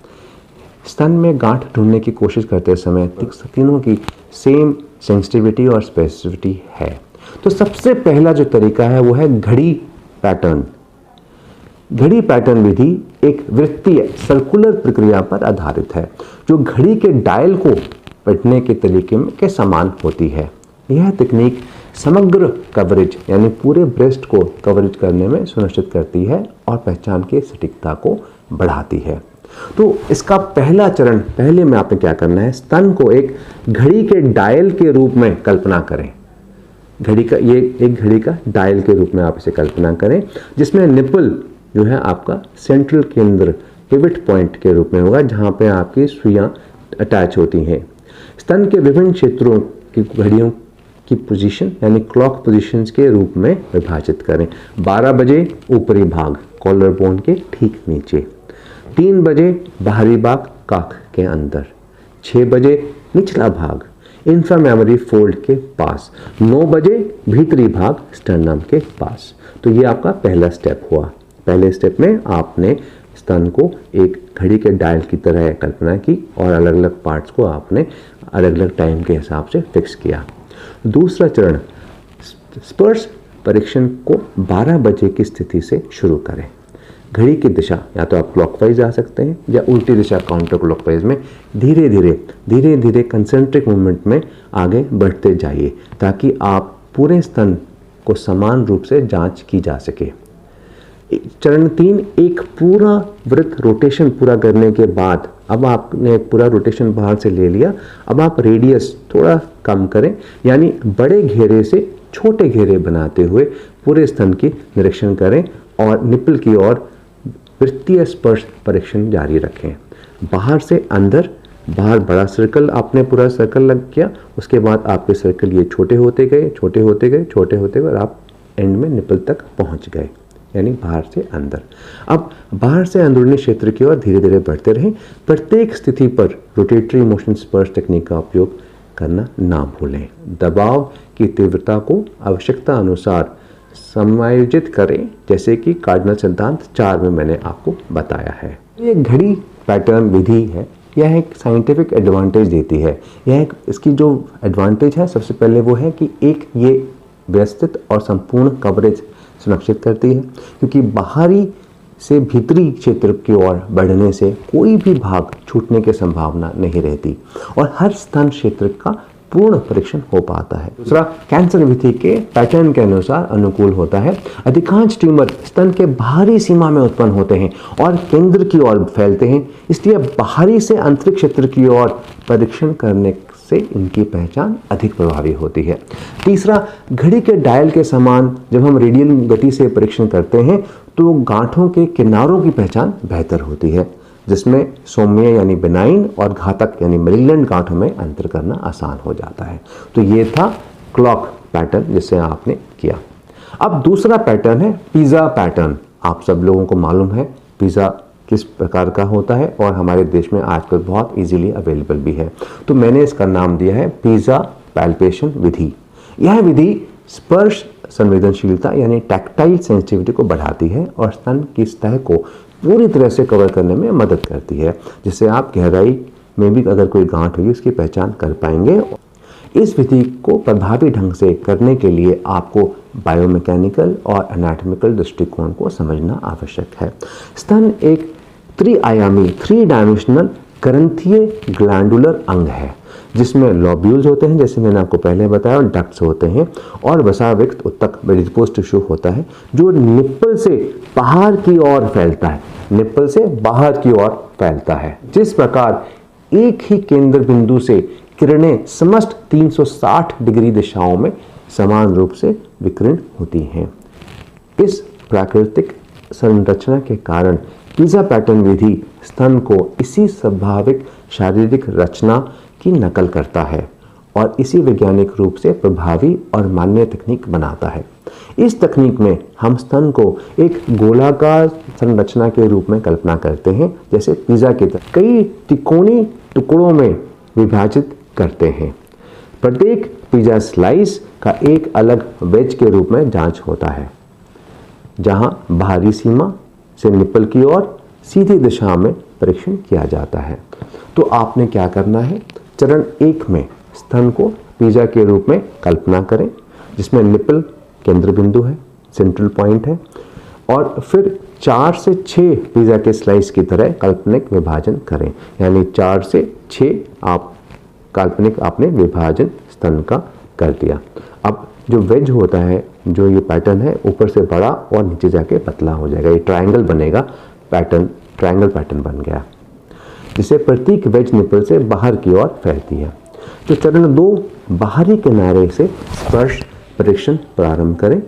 स्तन में गांठ ढूंढने की कोशिश करते समय तीनों की सेम सेंसिटिविटी और स्पेसिफिसिटी है। तो सबसे पहला जो तरीका है वो है घड़ी पैटर्न। घड़ी पैटर्न विधि एक वृत्तीय सर्कुलर प्रक्रिया पर आधारित है जो घड़ी के डायल को पढ़ने के तरीके के समान होती है। यह तकनीक समग्र कवरेज यानी पूरे ब्रेस्ट को कवरेज करने में सुनिश्चित करती है और पहचान की सटीकता को बढ़ाती है। तो इसका पहला चरण, पहले में आपने क्या करना है, स्तन को एक घड़ी के डायल के रूप में कल्पना करें। घड़ी का ये एक घड़ी का डायल के रूप में आप इसे कल्पना करें, जिसमें निपल जो है आपका सेंट्रल केंद्र, पिवट पॉइंट के रूप में होगा, जहां पे आपकी सुइयां अटैच होती हैं। स्तन के विभिन्न क्षेत्रों की घड़ियों की पोजीशन यानी क्लॉक पोजीशंस के रूप में विभाजित करें। 12 बजे ऊपरी भाग कॉलर बोन के ठीक नीचे, 3 बजे बाहरी भाग काख के अंदर, 6 बजे निचला भाग इंफ्रामेमरी फोल्ड के पास, 9 बजे भीतरी भाग स्टर्नम के पास। तो ये आपका पहला स्टेप हुआ। पहले स्टेप में आपने स्तन को एक घड़ी के डायल की तरह कल्पना की और अलग अलग पार्ट्स को आपने अलग अलग टाइम के हिसाब से फिक्स किया। दूसरा चरण, स्पर्श परीक्षण को 12 बजे की स्थिति से शुरू करें। घड़ी की दिशा या तो आप क्लॉकवाइज जा सकते हैं या उल्टी दिशा काउंटर क्लॉकवाइज में धीरे धीरे कंसेंट्रिक मूवमेंट में आगे बढ़ते जाइए, ताकि आप पूरे स्तन को समान रूप से जांच की जा सके। चरण 3, एक पूरा वृत्त रोटेशन पूरा करने के बाद, अब आपने पूरा रोटेशन बाहर से ले लिया, अब आप रेडियस थोड़ा कम करें, यानी बड़े घेरे से छोटे घेरे बनाते हुए पूरे स्तन की निरीक्षण करें और निपल की ओर वृत्तीय स्पर्श परीक्षण जारी रखें। बाहर से अंदर, बाहर बड़ा सर्कल, आपने पूरा सर्कल लग गया, उसके बाद आपके सर्कल ये छोटे होते गए और आप एंड में निपल तक पहुंच गए, यानी बाहर से अंदर। अब बाहर से अंदरूनी क्षेत्र की ओर धीरे धीरे बढ़ते रहें। प्रत्येक स्थिति पर रोटेटरी मोशन स्पर्श तकनीक का उपयोग करना ना भूलें। दबाव की तीव्रता को आवश्यकता अनुसार समायोजित करें, जैसे कि कार्डिनल सिद्धांत 4 में मैंने आपको बताया है। ये घड़ी पैटर्न विधि है, यह एक साइंटिफिक एडवांटेज देती है। इसकी जो एडवांटेज है, सबसे पहले वो है कि एक ये व्यवस्थित और संपूर्ण कवरेज सुनिश्चित करती है, क्योंकि बाहरी से भीतरी क्षेत्र की ओर बढ़ने से कोई भी भाग छूटने की संभावना नहीं रहती और हर स्तन क्षेत्र का पूर्ण परीक्षण हो पाता है। दूसरा, कैंसर विधि के पैटर्न के अनुसार अनुकूल होता है। अधिकांश ट्यूमर स्तन के बाहरी सीमा में उत्पन्न होते हैं और केंद्र की ओर फैलते हैं, इसलिए बाहरी से आंतरिक क्षेत्र की ओर परीक्षण करने से इनकी पहचान अधिक प्रभावी होती है। तीसरा, घड़ी के डायल के समान जब हम रेडियल गति से परीक्षण करते हैं तो गांठों के किनारों की पहचान बेहतर होती है, जिसमें सौम्य यानी बेनाइन और घातक यानी मैलिग्नेंट गांठों में अंतर करना आसान हो जाता है। तो ये था क्लॉक पैटर्न जिसे आपने किया। अब दूसरा पैटर्न है पिज़्ज़ा पैटर्न। आप सब लोगों को मालूम है पिज़्ज़ा किस प्रकार का होता है और हमारे देश में आजकल बहुत इजीली अवेलेबल भी है। तो मैंने इसका नाम दिया है पिज़्ज़ा पैल्पेशन विधि। यह विधि स्पर्श संवेदनशीलता यानी टैक्टाइल सेंसिटिविटी को बढ़ाती है और स्तन की सतह को पूरी तरह से कवर करने में मदद करती है, जिससे आप गहराई में भी अगर कोई गांठ होगी उसकी पहचान कर पाएंगे। इस विधि को प्रभावी ढंग से करने के लिए आपको बायोमैकेनिकल और एनाटॉमिकल दृष्टिकोण को समझना आवश्यक है। स्तन एक त्रिआयामी 3 डायमेंशनल ग्रंथीय ग्लैंडुलर अंग है, जिसमें लॉब्यूल्स होते हैं, जैसे मैंने आपको पहले बताया, और डक्ट्स होते हैं और वसाविक्त उत्तक बेडिपोज टिश्यू होता है, जो निप्पल से बाहर की ओर फैलता है। निप्पल से बाहर की ओर फैलता है। जिस प्रकार एक ही केंद्र बिंदु से किरणें समस्त 360 डिग्री दिशाओं में समान रूप से विकीर्ण होती हैं। इस प्राकृतिक संरचना के कारण पिज़्ज़ा पैटर्न विधि स्तन को इसी स्वाभाविक शारीरिक रचना की नकल करता है और इसी वैज्ञानिक रूप से प्रभावी और मान्य तकनीक बनाता है। इस तकनीक में हम स्तन को एक गोलाकार संरचना के रूप में कल्पना करते हैं, जैसे पिज़्ज़ा की तरह कई त्रिकोणीय टुकड़ों में विभाजित करते हैं। प्रत्येक पिज़्ज़ा स्लाइस का एक अलग वेज के रूप में जांच होता है, जहां बाहरी सीमा से निप्पल की ओर सीधी दिशा में परीक्षण किया जाता है। तो आपने क्या करना है, चरण 1 में स्तन को पिज़्ज़ा के रूप में कल्पना करें, जिसमें निप्पल केंद्र बिंदु है, सेंट्रल पॉइंट है, और फिर 4 से 6 पिज़्ज़ा के स्लाइस की तरह काल्पनिक विभाजन करें, यानी 4 से 6 आप काल्पनिक आपने विभाजन स्तन का कर दिया। अब जो वेज होता है, जो ये पैटर्न है, ऊपर से बड़ा और नीचे जाके पतला हो जाएगा। ये ट्रायंगल बनेगा, पैटर्न ट्रायंगल पैटर्न बन गया, जिसे प्रत्येक वेज निपल से बाहर की ओर फैलती है। तो चरण 2, बाहरी किनारे से स्पर्श परीक्षण प्रारंभ करें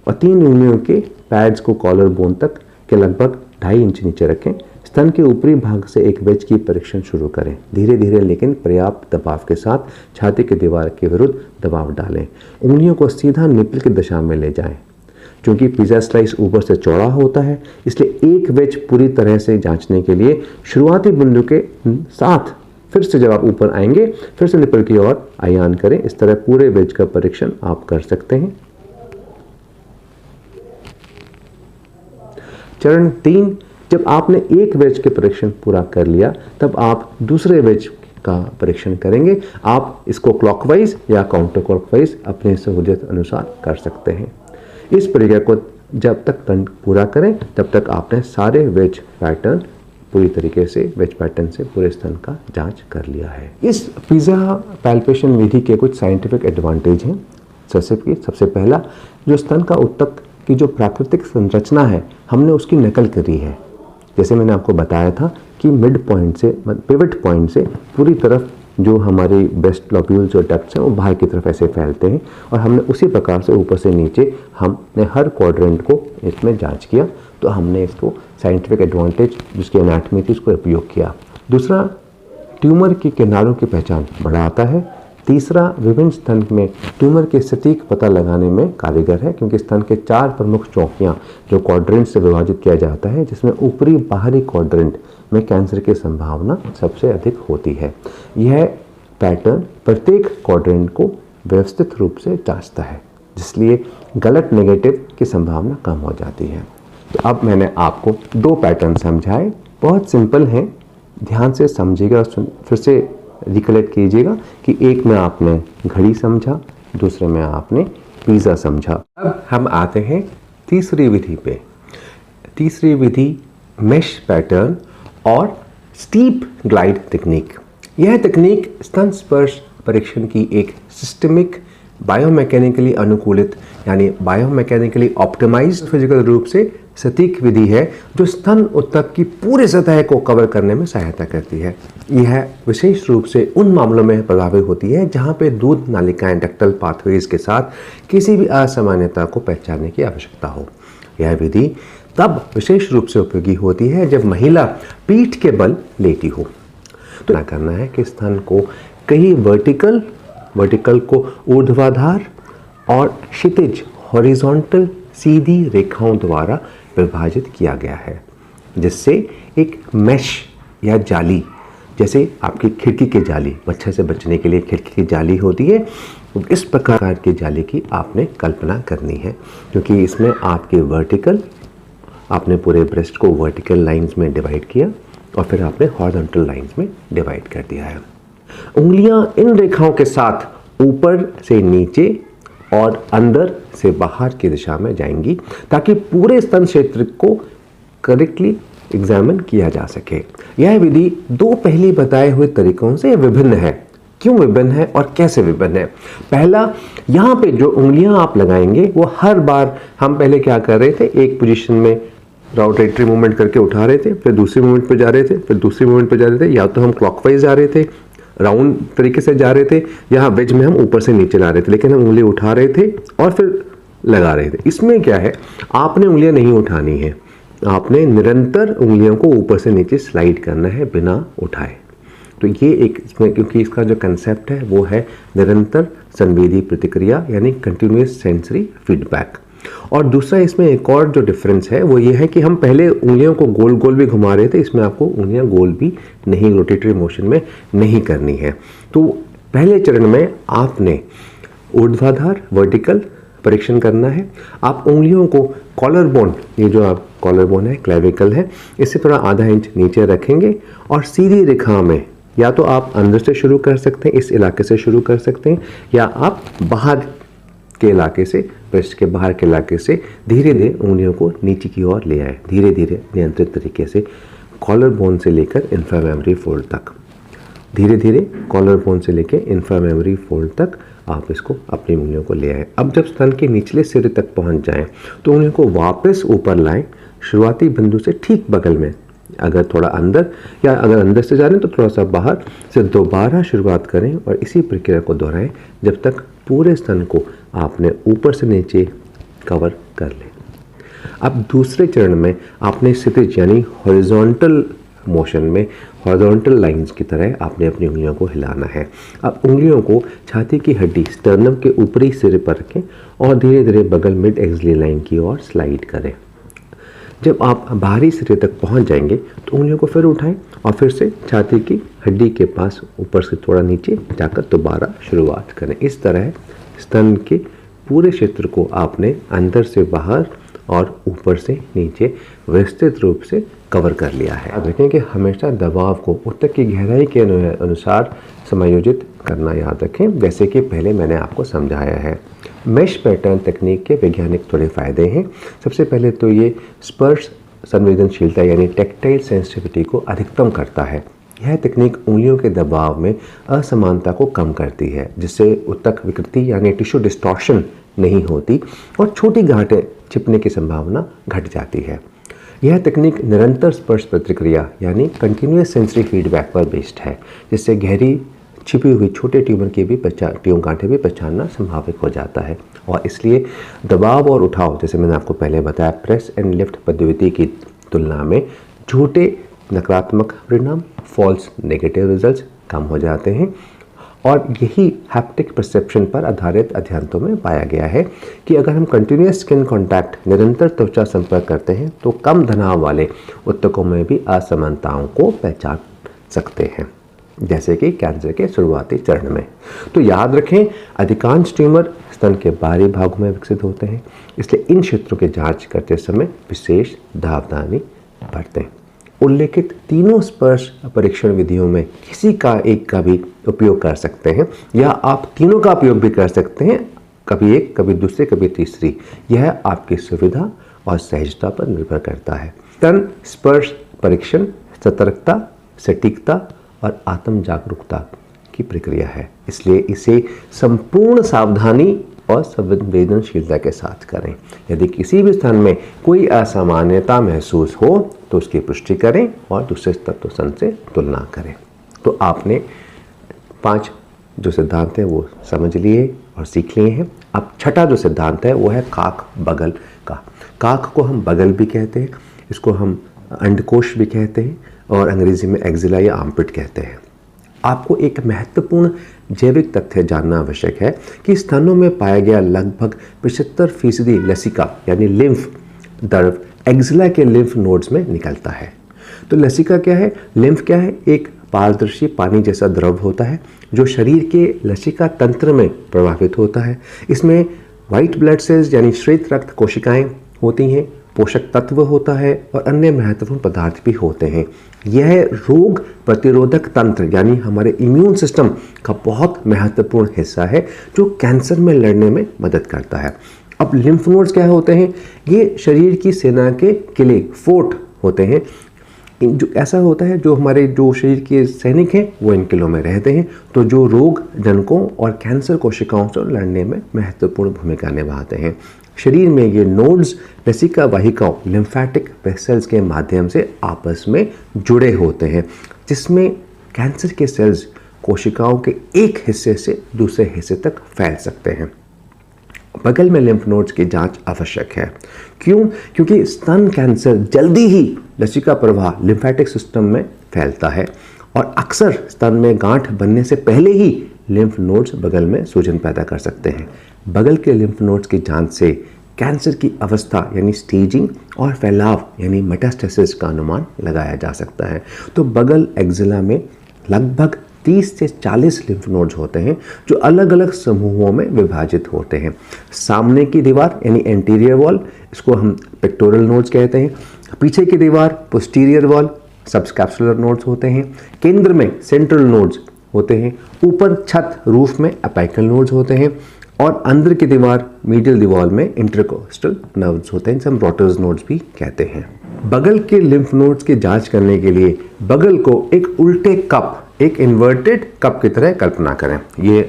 और 3 उंगलियों के पैड्स को कॉलर बोन तक के लगभग 2.5 इंच नीचे रखें। स्तन के ऊपरी भाग से एक वेज की परीक्षण शुरू करें। धीरे धीरे लेकिन पर्याप्त दबाव के साथ छाती की दीवार के विरुद्ध दबाव डालें। उंगलियों को सीधा निपल की दिशा में ले जाएं। क्योंकि पिज़्ज़ा स्लाइस ऊपर से चौड़ा होता है, इसलिए एक वेज पूरी तरह से जांचने के लिए शुरुआती बिंदु के साथ फिर से जब आप ऊपर आएंगे, फिर से निपल की ओर आयान करें। इस तरह पूरे वेज का परीक्षण आप कर सकते हैं। चरण 3, जब आपने एक वेज के परीक्षण पूरा कर लिया, तब आप दूसरे वेज का परीक्षण करेंगे। आप इसको क्लॉकवाइज या काउंटर क्लॉकवाइज अपने सहूलियत अनुसार कर सकते हैं। इस प्रक्रिया को जब तक पूरा करें, तब तक आपने सारे वेज पैटर्न पूरी तरीके से वेज पैटर्न से पूरे स्तन का जांच कर लिया है। इस पिज़्ज़ा पैल्पेशन विधि के कुछ साइंटिफिक एडवांटेज हैं। सबसे पहला, जो स्तन का ऊतक की जो प्राकृतिक संरचना है, हमने उसकी नकल करी है। जैसे मैंने आपको बताया था कि मिड पॉइंट से, पिवट पॉइंट से पूरी तरफ जो हमारी ब्रेस्ट लोब्यूल्स और डक्ट्स हैं वो बाहर की तरफ ऐसे फैलते हैं, और हमने उसी प्रकार से ऊपर से नीचे हमने हर क्वाड्रेंट को इसमें जांच किया। तो हमने इसको साइंटिफिक एडवांटेज जिसकी एनाटॉमी थी उसको उपयोग किया। दूसरा, ट्यूमर के किनारों की पहचान बढ़ाता है। तीसरा, विभिन्न स्तन में ट्यूमर के सटीक पता लगाने में कारीगर है, क्योंकि स्तन के 4 प्रमुख चौकियां जो क्वाड्रेंट से विभाजित किया जाता है, जिसमें ऊपरी बाहरी क्वाड्रेंट में कैंसर की संभावना सबसे अधिक होती है। यह पैटर्न प्रत्येक क्वाड्रेंट को व्यवस्थित रूप से जांचता है, जिसलिए गलत नेगेटिव की संभावना कम हो जाती है। तो अब मैंने आपको 2 पैटर्न समझाए, बहुत सिंपल हैं, ध्यान से समझिएगा और फिर से रिकलेक्ट कीजिएगा कि एक में आपने घड़ी समझा, दूसरे में आपने पिज़्ज़ा समझा। अब हम आते हैं तीसरी विधि पे। तीसरी विधि मेश पैटर्न और स्टीप ग्लाइड तकनीक। यह तकनीक स्तन स्पर्श परीक्षण की एक सिस्टमिक, बायोमैकेनिकली अनुकूलित यानी बायोमैकेनिकली ऑप्टिमाइज्ड फिजिकल रूप से सटीक विधि है, जो स्तन ऊतक की पूरी सतह को कवर करने में सहायता करती है। यह विशेष रूप से उन मामलों में प्रभावी होती है जहां पे दूध नालिकाएं डक्टल पाथवेज के साथ किसी भी असामान्यता को पहचानने की आवश्यकता हो। यह विधि तब विशेष रूप से उपयोगी होती है जब महिला पीठ के बल लेटी हो। तो क्या करना है कि स्तन को कई वर्टिकल को ऊर्ध्वाधर और क्षितिज हॉरिजॉन्टल सीधी रेखाओं द्वारा विभाजित किया गया है, जिससे एक मैश या जाली, जैसे आपकी खिड़की की जाली, मच्छर से बचने के लिए खिड़की की जाली होती है, इस प्रकार की जाली की आपने कल्पना करनी है, क्योंकि इसमें आपके आपने पूरे ब्रेस्ट को वर्टिकल लाइंस में डिवाइड किया और फिर आपने हॉरिजॉन्टल लाइंस में डिवाइड कर दिया है। उंगलियां इन रेखाओं के साथ ऊपर से नीचे और अंदर से बाहर की दिशा में जाएंगी, ताकि पूरे स्तन क्षेत्र को करेक्टली एग्जामिन किया जा सके। यह विधि 2 पहले बताए हुए तरीकों से विभिन्न है। क्यों विभिन्न है और कैसे विभिन्न है? पहला, यहाँ पे जो उंगलियां आप लगाएंगे वो हर बार, हम पहले क्या कर रहे थे, एक पोजीशन में रोटेटरी मूवमेंट करके उठा रहे थे, फिर दूसरी मूवमेंट पे जा रहे थे, फिर दूसरी मूवमेंट पे जा रहे थे, या तो हम क्लॉकवाइज जा रहे थे, राउंड तरीके से जा रहे थे, या वेज में हम ऊपर से नीचे ला रहे थे, लेकिन हम उंगली उठा रहे थे और फिर लगा रहे थे। इसमें क्या है, आपने उंगलियां नहीं उठानी है, आपने निरंतर उंगलियों को ऊपर से नीचे स्लाइड करना है बिना उठाए। तो ये एक इसमें, क्योंकि इसका जो कंसेप्ट है वो है निरंतर संवेदी प्रतिक्रिया, यानी कंटिन्यूअस सेंसरी फीडबैक। और दूसरा इसमें एक और जो डिफरेंस है वो ये है कि हम पहले उंगलियों को गोल गोल भी घुमा रहे थे, इसमें आपको उंगलियां गोल भी नहीं, रोटेटरी मोशन में नहीं करनी है। तो पहले चरण में आपने ऊर्ध्वाधर वर्टिकल परीक्षण करना है। आप उंगलियों को कॉलर बोन, ये जो आप कॉलर बोन है, क्लेविकल है, इससे थोड़ा आधा इंच नीचे रखेंगे और सीधी रेखा में, या तो आप अंदर से शुरू कर सकते हैं, इस इलाके से शुरू कर सकते हैं, या आप बाहर के इलाके से, ब्रेस्ट के बाहर के इलाके से धीरे धीरे उंगलियों को नीचे की ओर ले आए, धीरे धीरे नियंत्रित तरीके से कॉलर बोन से लेकर इंफ्रामेमरी फोल्ड तक, धीरे धीरे कॉलर बोन से लेकर इंफ्रामेमरी फोल्ड तक आप इसको अपनी उंगलियों को ले आए। अब जब स्तन के निचले सिरे तक पहुंच जाएं तो उंगलियों को वापस ऊपर लाएं, शुरुआती बिंदु से ठीक बगल में। अगर थोड़ा अंदर या अगर अंदर से जा रहे हैं तो थोड़ा सा बाहर से दोबारा शुरुआत करें और इसी प्रक्रिया को दोहराएं जब तक पूरे स्तन को आपने ऊपर से नीचे कवर कर लें। अब दूसरे चरण में आपने क्षितिज यानी हॉरिजॉन्टल मोशन में हॉरिजॉन्टल लाइंस की तरह आपने अपनी उंगलियों को हिलाना है। अब उंगलियों को छाती की हड्डी स्टर्नम के ऊपरी सिरे पर रखें और धीरे धीरे बगल मिड एक्सिलरी लाइन की ओर स्लाइड करें। जब आप बाहरी सिरे तक पहुंच जाएंगे तो उंगलियों को फिर उठाएं और फिर से छाती की हड्डी के पास ऊपर से थोड़ा नीचे जाकर दोबारा शुरुआत करें। इस तरह स्तन के पूरे क्षेत्र को आपने अंदर से बाहर और ऊपर से नीचे विस्तृत रूप से कवर कर लिया है। याद रखें कि हमेशा दबाव को ऊतक की गहराई के अनुसार समायोजित करना याद रखें, जैसे कि पहले मैंने आपको समझाया है। मेश पैटर्न तकनीक के वैज्ञानिक थोड़े फायदे हैं। सबसे पहले तो ये स्पर्श संवेदनशीलता यानी टेक्टाइल सेंसिटिविटी को अधिकतम करता है। यह तकनीक उंगलियों के दबाव में असमानता को कम करती है, जिससे ऊतक विकृति यानी टिश्यू डिस्टॉर्शन नहीं होती और छोटी गांठें छिपने की संभावना घट जाती है। यह तकनीक निरंतर स्पर्श प्रतिक्रिया यानी कंटिन्यूअस सेंसरी फीडबैक पर बेस्ड है, जिससे गहरी छिपी हुई छोटे ट्यूमर की भी गांठें भी पहचानना संभावित हो जाता है। और इसलिए दबाव और उठाव, जैसे मैंने आपको पहले बताया, प्रेस एंड लिफ्ट पद्धति की तुलना में झूठे नकारात्मक परिणाम, फॉल्स नेगेटिव रिजल्ट्स कम हो जाते हैं। और यही हैप्टिक परसेप्शन पर आधारित अध्ययनों में पाया गया है कि अगर हम कंटिन्यूअस स्किन कांटेक्ट निरंतर त्वचा संपर्क करते हैं तो कम तनाव वाले ऊतकों में भी असमानताओं को पहचान सकते हैं, जैसे कि कैंसर के शुरुआती चरण में। तो याद रखें, अधिकांश ट्यूमर स्तन के बाहरी भागों में विकसित होते हैं, इसलिए इन क्षेत्रों की जांच करते समय विशेष सावधानी बरतें। उल्लेखित तीनों स्पर्श परीक्षण विधियों में किसी का एक का भी उपयोग कर सकते हैं या आप तीनों का उपयोग भी कर सकते हैं, कभी एक, कभी दूसरे, कभी तीसरी। यह आपकी सुविधा और सहजता पर निर्भर करता है। स्तन स्पर्श परीक्षण सतर्कता, सटीकता और आत्म जागरूकता की प्रक्रिया है, इसलिए इसे संपूर्ण सावधानी और संवेदनशीलता के साथ करें। यदि किसी भी स्थान में कोई असामान्यता महसूस हो तो उसकी पुष्टि करें और दूसरे स्तन से तुलना करें। तो आपने 5 जो सिद्धांत हैं वो समझ लिए और सीख लिए हैं। अब छठा जो सिद्धांत है वो है काक बगल का। काक को हम बगल भी कहते हैं, इसको हम अंडकोश भी कहते हैं और अंग्रेजी में एक्जिला या आर्मपिट कहते हैं। आपको एक महत्वपूर्ण जैविक तथ्य जानना आवश्यक है कि स्तनों में पाया गया लगभग 75% लसिका यानी लिम्फ द्रव एक्जिला के लिम्फ नोड्स में निकलता है। तो लसिका क्या है, लिम्फ क्या है? एक पारदर्शी पानी जैसा द्रव होता है जो शरीर के लसिका तंत्र में प्रभावित होता है। इसमें वाइट ब्लड सेल्स यानी श्वेत रक्त कोशिकाएं होती हैं, पोषक तत्व होता है और अन्य महत्वपूर्ण पदार्थ भी होते हैं। यह रोग प्रतिरोधक तंत्र यानी हमारे इम्यून सिस्टम का बहुत महत्वपूर्ण हिस्सा है जो कैंसर में लड़ने में मदद करता है। अब लिम्फ नोड्स क्या होते हैं? ये शरीर की सेना के किले, फोर्ट होते हैं। जो ऐसा होता है, जो हमारे जो शरीर के सैनिक हैं वो इन किलों में रहते हैं, तो जो रोग जनकों और कैंसर कोशिकाओं से लड़ने में महत्वपूर्ण भूमिका निभाते हैं। शरीर में ये नोड्स लसिका वाहिकाओं लिम्फेटिक वेसल्स के माध्यम से आपस में जुड़े होते हैं, जिसमें कैंसर के सेल्स कोशिकाओं के एक हिस्से से दूसरे हिस्से तक फैल सकते हैं। बगल में लिम्फ नोड्स की जांच आवश्यक है। क्यों? क्योंकि स्तन कैंसर जल्दी ही लसिका प्रवाह लिम्फेटिक सिस्टम में फैलता है और अक्सर स्तन में गांठ बनने से पहले ही लिम्फ नोड्स बगल में सूजन पैदा कर सकते हैं। बगल के लिम्फ नोड्स की जांच से कैंसर की अवस्था यानी स्टेजिंग और फैलाव यानी मेटास्टेसिस का अनुमान लगाया जा सकता है। तो बगल एक्जिला में लगभग 30 से 40 लिम्फ नोड्स होते हैं जो अलग अलग समूहों में विभाजित होते हैं। सामने की दीवार यानी एंटीरियर वॉल, इसको हम पेक्टोरल नोड्स कहते हैं। पीछे की दीवार पोस्टीरियर वॉल, सबस्कैप्सुलर नोड्स होते हैं। केंद्र में सेंट्रल नोड्स होते हैं। ऊपर छत रूफ में अपेकल नोड्स होते हैं और अंदर की दीवार मीडियल दीवार में इंटरकोस्टल नर्व्स होते हैं, जिसे हम रोटर्स नोड्स भी कहते हैं। बगल के लिम्फ नोड्स की जांच करने के लिए बगल को एक उल्टे कप, एक इन्वर्टेड कप की तरह कल्पना करें। ये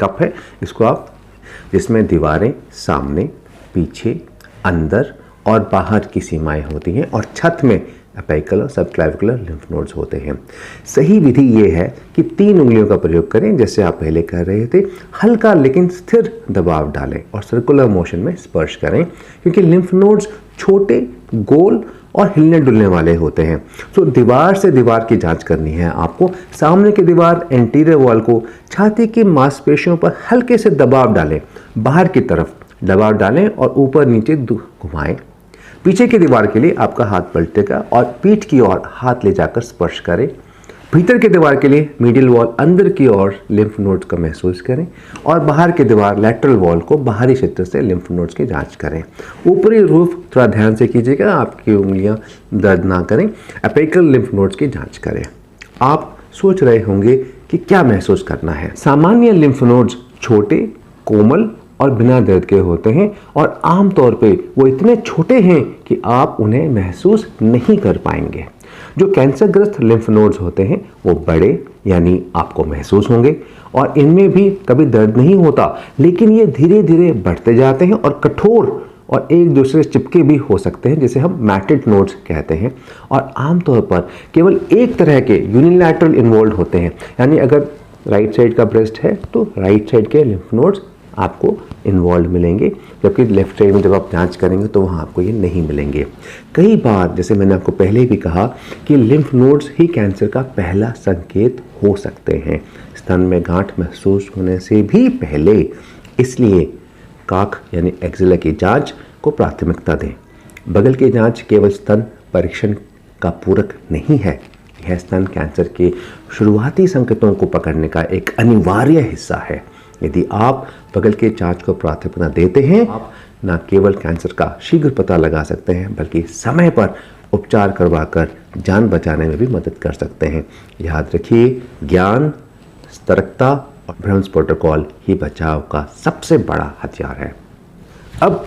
कप है, इसको आप, जिसमें दीवारें सामने, पीछे, अंदर और बाहर की सीमाएं होती हैं और छत में अपेक्युलर और सबक्लेविकुलर लिम्फ नोड्स होते हैं। सही विधि ये है कि 3 उंगलियों का प्रयोग करें, जैसे आप पहले कर रहे थे। हल्का लेकिन स्थिर दबाव डालें और सर्कुलर मोशन में स्पर्श करें, क्योंकि लिम्फ नोड्स छोटे, गोल और हिलने डुलने वाले होते हैं। तो दीवार से दीवार की जांच करनी है आपको। सामने की दीवार, एंटीरियर वॉल को छाती की मांसपेशियों पर हल्के से दबाव डालें, बाहर की तरफ दबाव डालें और ऊपर नीचे घुमाएं। पीछे की दीवार के लिए आपका हाथ पलटेगा और पीठ की ओर हाथ ले जाकर स्पर्श करें। भीतर की दीवार के लिए मीडियल वॉल, अंदर की ओर लिम्फ नोड्स का महसूस करें और बाहर की दीवार, लैटरल वॉल को बाहरी क्षेत्र से लिम्फ नोड्स की जांच करें। ऊपरी रूफ थोड़ा ध्यान से कीजिएगा, आपकी उंगलियां दर्द ना करें। अपेक्युलर लिम्फ नोड्स की जांच करें। आप सोच रहे होंगे कि क्या महसूस करना है। सामान्य लिम्फ नोड्स छोटे, कोमल और बिना दर्द के होते हैं और आमतौर पे वो इतने छोटे हैं कि आप उन्हें महसूस नहीं कर पाएंगे। जो कैंसरग्रस्त लिम्फ नोड्स होते हैं वो बड़े, यानी आपको महसूस होंगे और इनमें भी कभी दर्द नहीं होता, लेकिन ये धीरे धीरे बढ़ते जाते हैं और कठोर और एक दूसरे से चिपके भी हो सकते हैं, जिसे हम मैटेड नोड्स कहते हैं। और आमतौर पर केवल एक तरह के यूनिलैटरल इन्वॉल्व होते हैं, यानी अगर राइट साइड का ब्रेस्ट है तो राइट साइड के लिम्फ नोड्स आपको इन्वॉल्व मिलेंगे, जबकि लेफ्ट साइड में जब आप जांच करेंगे तो वहाँ आपको ये नहीं मिलेंगे। कई बार, जैसे मैंने आपको पहले भी कहा, कि लिम्फ नोड्स ही कैंसर का पहला संकेत हो सकते हैं, स्तन में गांठ महसूस होने से भी पहले। इसलिए काख यानी एक्जिला की जांच को प्राथमिकता दें। बगल की जांच केवल स्तन परीक्षण का पूरक नहीं है, यह स्तन कैंसर के शुरुआती संकेतों को पकड़ने का एक अनिवार्य हिस्सा है। यदि आप बगल के जांच को प्राथमिकता देते हैं, आप न केवल कैंसर का शीघ्र पता लगा सकते हैं, बल्कि समय पर उपचार करवाकर जान बचाने में भी मदद कर सकते हैं। याद रखिए, ज्ञान, सतर्कता और भ्रंश प्रोटोकॉल ही बचाव का सबसे बड़ा हथियार है। अब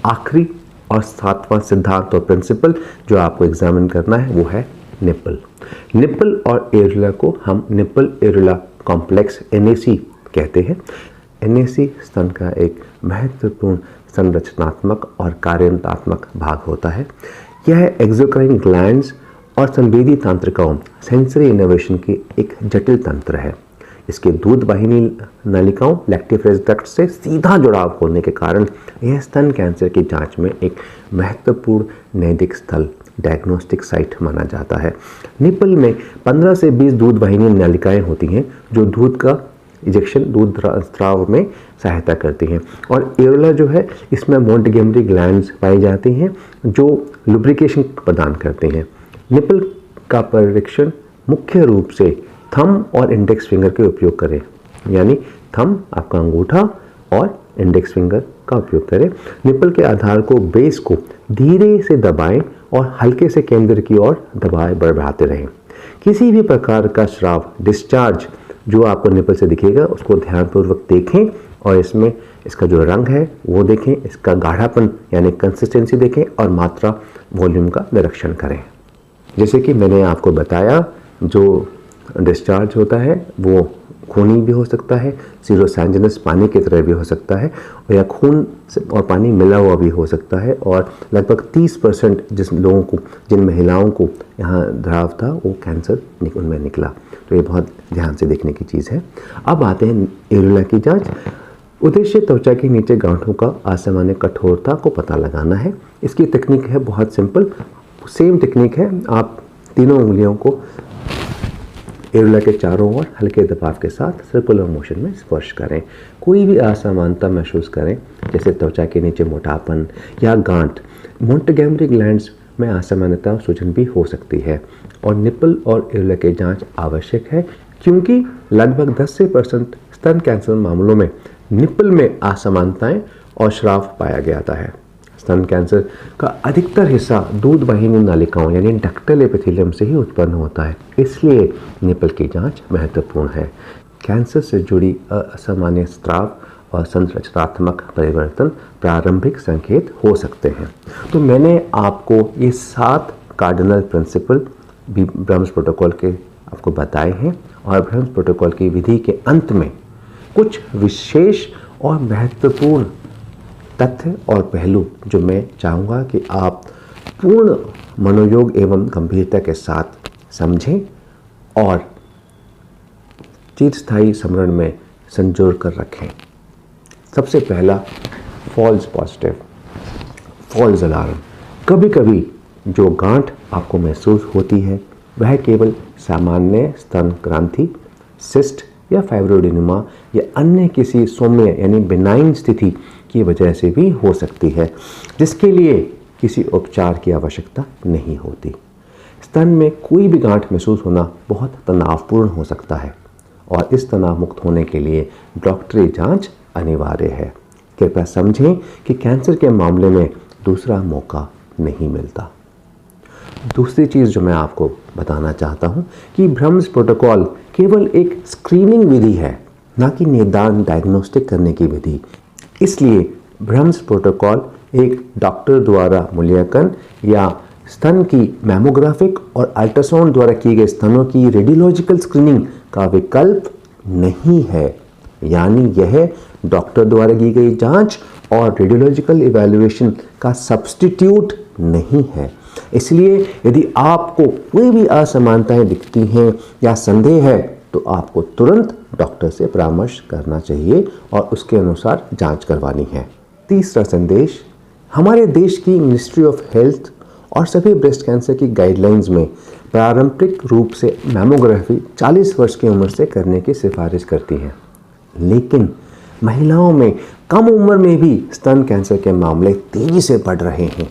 आखिरी और 7वां सिद्धांत और प्रिंसिपल जो आपको एग्जामिन करना है वो है निप्पल। निप्पल और एरुला को हम निप्पल एरुला कॉम्प्लेक्स NAC कहते हैं। NAC स्तन का एक महत्वपूर्ण संरचनात्मक और कार्यात्मक भाग होता है। यह एक्सोक्राइन ग्लैंड्स और संवेदी तंत्रिकाओं सेंसरी इनोवेशन की एक जटिल तंत्र है। इसके दूध वाहिनी नलिकाओं लैक्टिफेज डक्ट से सीधा जुड़ाव होने के कारण यह स्तन कैंसर की जांच में एक महत्वपूर्ण नैतिक स्थल, डायग्नोस्टिक साइट माना जाता है। निप्पल में 15 से 20 दूध वाहिनी नलिकाएं होती हैं जो दूध का इंजेक्शन, दूध स्राव में सहायता करती हैं। और एरुला जो है, इसमें मोंटगेमरी ग्लैंड्स पाई जाती हैं जो लुब्रिकेशन प्रदान करते हैं। निप्पल का परीक्षण मुख्य रूप से थंब और इंडेक्स फिंगर के उपयोग करें, यानी थंब आपका अंगूठा और इंडेक्स फिंगर का उपयोग करें। निप्पल के आधार को, बेस को धीरे से दबाएं और हल्के से केंद्र की ओर दबाए बढ़ाते रहें। किसी भी प्रकार का स्राव, डिस्चार्ज जो आपको निप्पल से दिखेगा उसको ध्यानपूर्वक देखें और इसमें इसका जो रंग है वो देखें, इसका गाढ़ापन यानी कंसिस्टेंसी देखें और मात्रा, वॉल्यूम का निरीक्षण करें। जैसे कि मैंने आपको बताया, जो डिस्चार्ज होता है वो खूनी भी हो सकता है, सीरोसैंजिनस पानी की तरह भी हो सकता है, या खून और पानी मिला हुआ भी हो सकता है। और लगभग 30% जिन महिलाओं को यहाँ द्राव था वो कैंसर उनमें निकला। तो ये बहुत ध्यान से देखने की चीज़ है। अब आते हैं एरुला की जांच। उद्देश्य त्वचा के नीचे गांठों का असामान्य कठोरता को पता लगाना है। इसकी तकनीक है बहुत सिंपल, सेम टेक्निक है। आप तीनों उंगलियों को एरुला के चारों ओर हल्के दबाव के साथ सर्कुलर मोशन में स्पर्श करें। कोई भी असमानता महसूस करें, जैसे त्वचा के नीचे मोटापन या गांठ, मोंटगेमरी ग्लैंड्स में असामान्यता, सूजन भी हो सकती है। और निप्पल और एरुला की जांच आवश्यक है, क्योंकि लगभग 10 से % स्तन कैंसर मामलों में निप्पल में असमानताएं और श्राव पाया गया है। स्तन कैंसर का अधिकतर हिस्सा दूध वाहिनी नलिकाओं यानी डक्टल एपिथेलियम से ही उत्पन्न होता है, इसलिए निप्पल की जांच महत्वपूर्ण है। कैंसर से जुड़ी असामान्य स्राव और संरचनात्मक परिवर्तन प्रारंभिक संकेत हो सकते हैं। तो मैंने आपको ये 7 कार्डिनल प्रिंसिपल भी ब्रह्मस प्रोटोकॉल के आपको बताए हैं, और ब्रह्मस प्रोटोकॉल की विधि के अंत में कुछ विशेष और महत्वपूर्ण तथ्य और पहलू जो मैं चाहूँगा कि आप पूर्ण मनोयोग एवं गंभीरता के साथ समझें और चिरस्थायी स्मरण में संजोर कर रखें। सबसे पहला, फॉल्स पॉजिटिव, फॉल्स अलार्म। कभी कभी जो गांठ आपको महसूस होती है वह केवल सामान्य स्तन ग्रंथि, सिस्ट या फाइब्रोएडेनोमा या अन्य किसी सौम्य यानी बिनाइन स्थिति की वजह से भी हो सकती है, जिसके लिए किसी उपचार की आवश्यकता नहीं होती। स्तन में कोई भी गांठ महसूस होना बहुत तनावपूर्ण हो सकता है और इस तनाव मुक्त होने के लिए डॉक्टरी जांच अनिवार्य है। कृपया समझें कि कैंसर के मामले में दूसरा मौका नहीं मिलता। दूसरी चीज़ जो मैं आपको बताना चाहता हूं कि ब्रह्म्स प्रोटोकॉल केवल एक स्क्रीनिंग विधि है, ना कि निदान डायग्नोस्टिक करने की विधि। इसलिए ब्रह्म्स प्रोटोकॉल एक डॉक्टर द्वारा मूल्यांकन या स्तन की मैमोग्राफिक और अल्ट्रासाउंड द्वारा किए गए स्तनों की रेडियोलॉजिकल स्क्रीनिंग का विकल्प नहीं है। यानी यह डॉक्टर द्वारा की गई जांच और रेडियोलॉजिकल इवैल्यूएशन का सब्स्टिट्यूट नहीं है। इसलिए यदि आपको कोई भी असमानताएं दिखती हैं या संदेह है तो आपको तुरंत डॉक्टर से परामर्श करना चाहिए और उसके अनुसार जांच करवानी है। तीसरा संदेश, हमारे देश की मिनिस्ट्री ऑफ हेल्थ और सभी ब्रेस्ट कैंसर की गाइडलाइंस में पारंपरिक रूप से मैमोग्राफी 40 वर्ष की उम्र से करने की सिफारिश करती है, लेकिन महिलाओं में कम उम्र में भी स्तन कैंसर के मामले तेजी से बढ़ रहे हैं।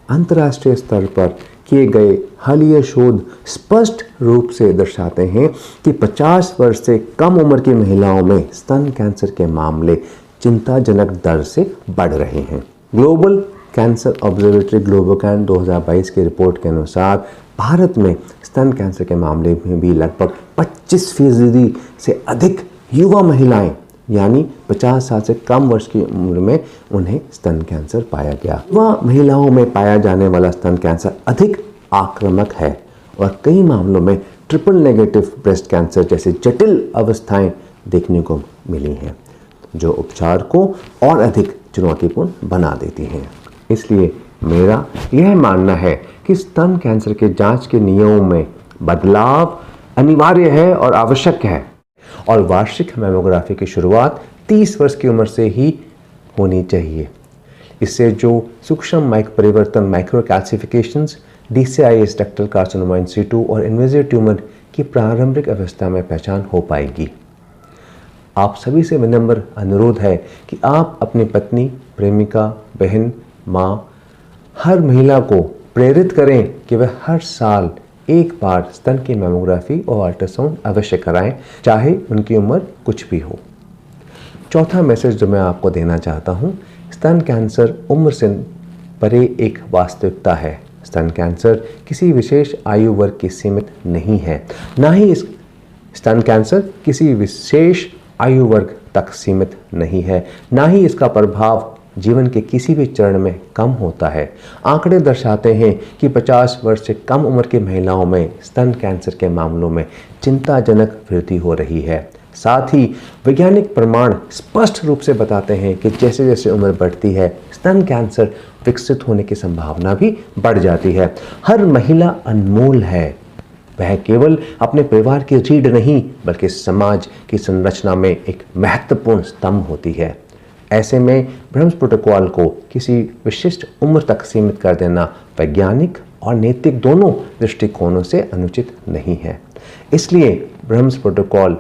अंतर्राष्ट्रीय स्तर पर किए गए हालिया शोध स्पष्ट रूप से दर्शाते हैं कि 50 वर्ष से कम उम्र की महिलाओं में स्तन कैंसर के मामले चिंताजनक दर से बढ़ रहे हैं। ग्लोबल कैंसर ऑब्जर्वेटरी ग्लोबोकैन 2022 की रिपोर्ट के अनुसार भारत में स्तन कैंसर के मामले में भी लगभग 25% से अधिक युवा महिलाएं यानी 50 साल से कम वर्ष की उम्र में उन्हें स्तन कैंसर पाया गया। युवा महिलाओं में पाया जाने वाला स्तन कैंसर अधिक आक्रामक है और कई मामलों में ट्रिपल नेगेटिव ब्रेस्ट कैंसर जैसी जटिल अवस्थाएं देखने को मिली हैं, जो उपचार को और अधिक चुनौतीपूर्ण बना देती हैं। इसलिए मेरा यह मानना है कि स्तन कैंसर के जांच के नियमों में बदलाव अनिवार्य है और आवश्यक है और वार्षिक मैमोग्राफी की शुरुआत 30 वर्ष की उम्र से ही होनी चाहिए। इससे जो सूक्ष्म माइक्रो परिवर्तन, micro calcifications, DCIS ductal carcinoma in situ और इन्वेजिव ट्यूमर की प्रारंभिक अवस्था में पहचान हो पाएगी। आप सभी से विनम्र अनुरोध है कि आप अपनी पत्नी, प्रेमिका, बहन, माँ, हर महिला को प्रेरित करें कि वह हर साल एक बार स्तन की मैमोग्राफी और अल्ट्रासाउंड अवश्य कराएं, चाहे उनकी उम्र कुछ भी हो। चौथा मैसेज जो मैं आपको देना चाहता हूँ, स्तन कैंसर उम्र से परे एक वास्तविकता है। स्तन कैंसर किसी विशेष आयु वर्ग की सीमित नहीं है, ना ही इस स्तन कैंसर किसी विशेष आयु वर्ग तक सीमित नहीं है, ना ही इसका प्रभाव जीवन के किसी भी चरण में कम होता है। आंकड़े दर्शाते हैं कि 50 वर्ष से कम उम्र की महिलाओं में स्तन कैंसर के मामलों में चिंताजनक वृद्धि हो रही है। साथ ही वैज्ञानिक प्रमाण स्पष्ट रूप से बताते हैं कि जैसे जैसे उम्र बढ़ती है स्तन कैंसर विकसित होने की संभावना भी बढ़ जाती है। हर महिला अनमोल है, वह केवल अपने परिवार की रीढ़ नहीं बल्कि समाज की संरचना में एक महत्वपूर्ण स्तंभ होती है। ऐसे में ब्रह्म्स प्रोटोकॉल को किसी विशिष्ट उम्र तक सीमित कर देना वैज्ञानिक और नैतिक दोनों दृष्टिकोणों से अनुचित नहीं है। इसलिए ब्रह्म्स प्रोटोकॉल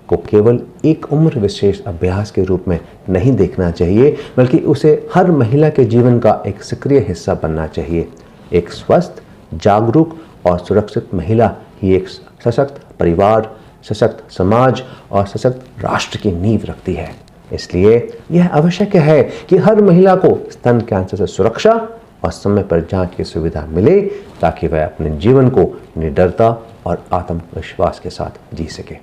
को केवल एक उम्र विशेष अभ्यास के रूप में नहीं देखना चाहिए, बल्कि उसे हर महिला के जीवन का एक सक्रिय हिस्सा बनना चाहिए। एक स्वस्थ, जागरूक और सुरक्षित महिला ही एक सशक्त परिवार, सशक्त समाज और सशक्त राष्ट्र की नींव रखती है। इसलिए यह आवश्यक है कि हर महिला को स्तन कैंसर से सुरक्षा और समय पर जांच की सुविधा मिले, ताकि वह अपने जीवन को निडरता और आत्मविश्वास के साथ जी सके।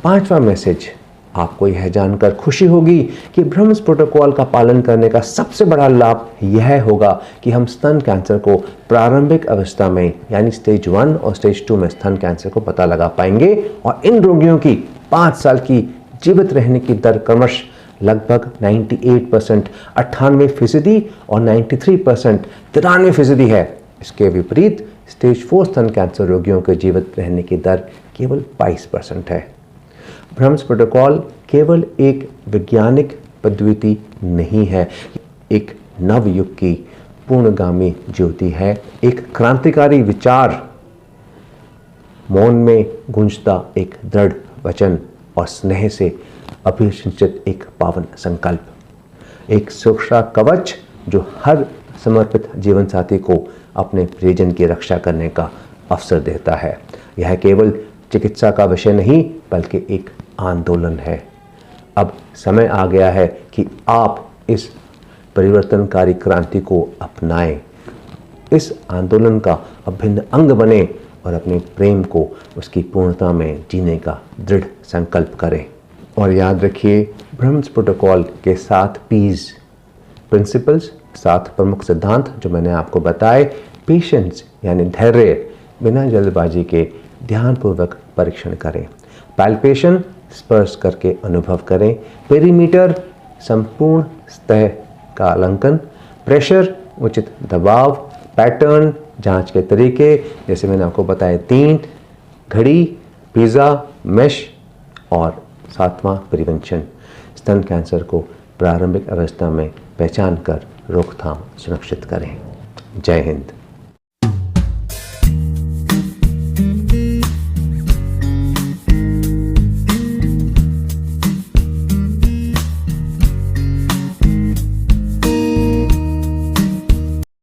पांचवा मैसेज, आपको यह जानकर खुशी होगी कि ब्रह्म्स प्रोटोकॉल का पालन करने का सबसे बड़ा लाभ यह होगा कि हम स्तन कैंसर को प्रारंभिक अवस्था में यानी स्टेज 1 और स्टेज 2 में स्तन कैंसर को पता लगा पाएंगे और इन रोगियों की 5 साल की जीवित रहने की दर क्रमश लगभग 98%, 98% और 93%, 93% है। इसके विपरीत स्टेज 4 स्तन कैंसर रोगियों के जीवित रहने की दर केवल 22% है। ब्रह्म्स प्रोटोकॉल केवल एक वैज्ञानिक पद्धति नहीं है, एक नव युग की पूर्णगामी ज्योति है, एक क्रांतिकारी विचार, मौन में गूंजता एक दृढ़ वचन और स्नेह से अभिसिंचित एक पावन संकल्प, एक सुरक्षा कवच जो हर समर्पित जीवन साथी को अपने प्रियजन की रक्षा करने का अवसर देता है। यह केवल चिकित्सा का विषय नहीं बल्कि एक आंदोलन है। अब समय आ गया है कि आप इस परिवर्तनकारी क्रांति को अपनाएं, इस आंदोलन का अभिन्न अंग बने और अपने प्रेम को उसकी पूर्णता में जीने का दृढ़ संकल्प करें। और याद रखिए, ब्रह्म्स प्रोटोकॉल के 7 P's प्रिंसिपल्स, 7 प्रमुख सिद्धांत जो मैंने आपको बताए। पेशेंस यानी धैर्य, बिना जल्दबाजी के ध्यानपूर्वक परीक्षण करें। पैल्पेशन, स्पर्श करके अनुभव करें। पेरीमीटर, संपूर्ण सतह का आंकलन। प्रेशर, उचित दबाव। पैटर्न, जांच के तरीके जैसे मैंने आपको बताए 3, घड़ी, पिज़्ज़ा, मेश। और 7वां प्रिवेंशन, स्तन कैंसर को प्रारंभिक अवस्था में पहचान कर रोकथाम सुनिश्चित करें। जय हिंद।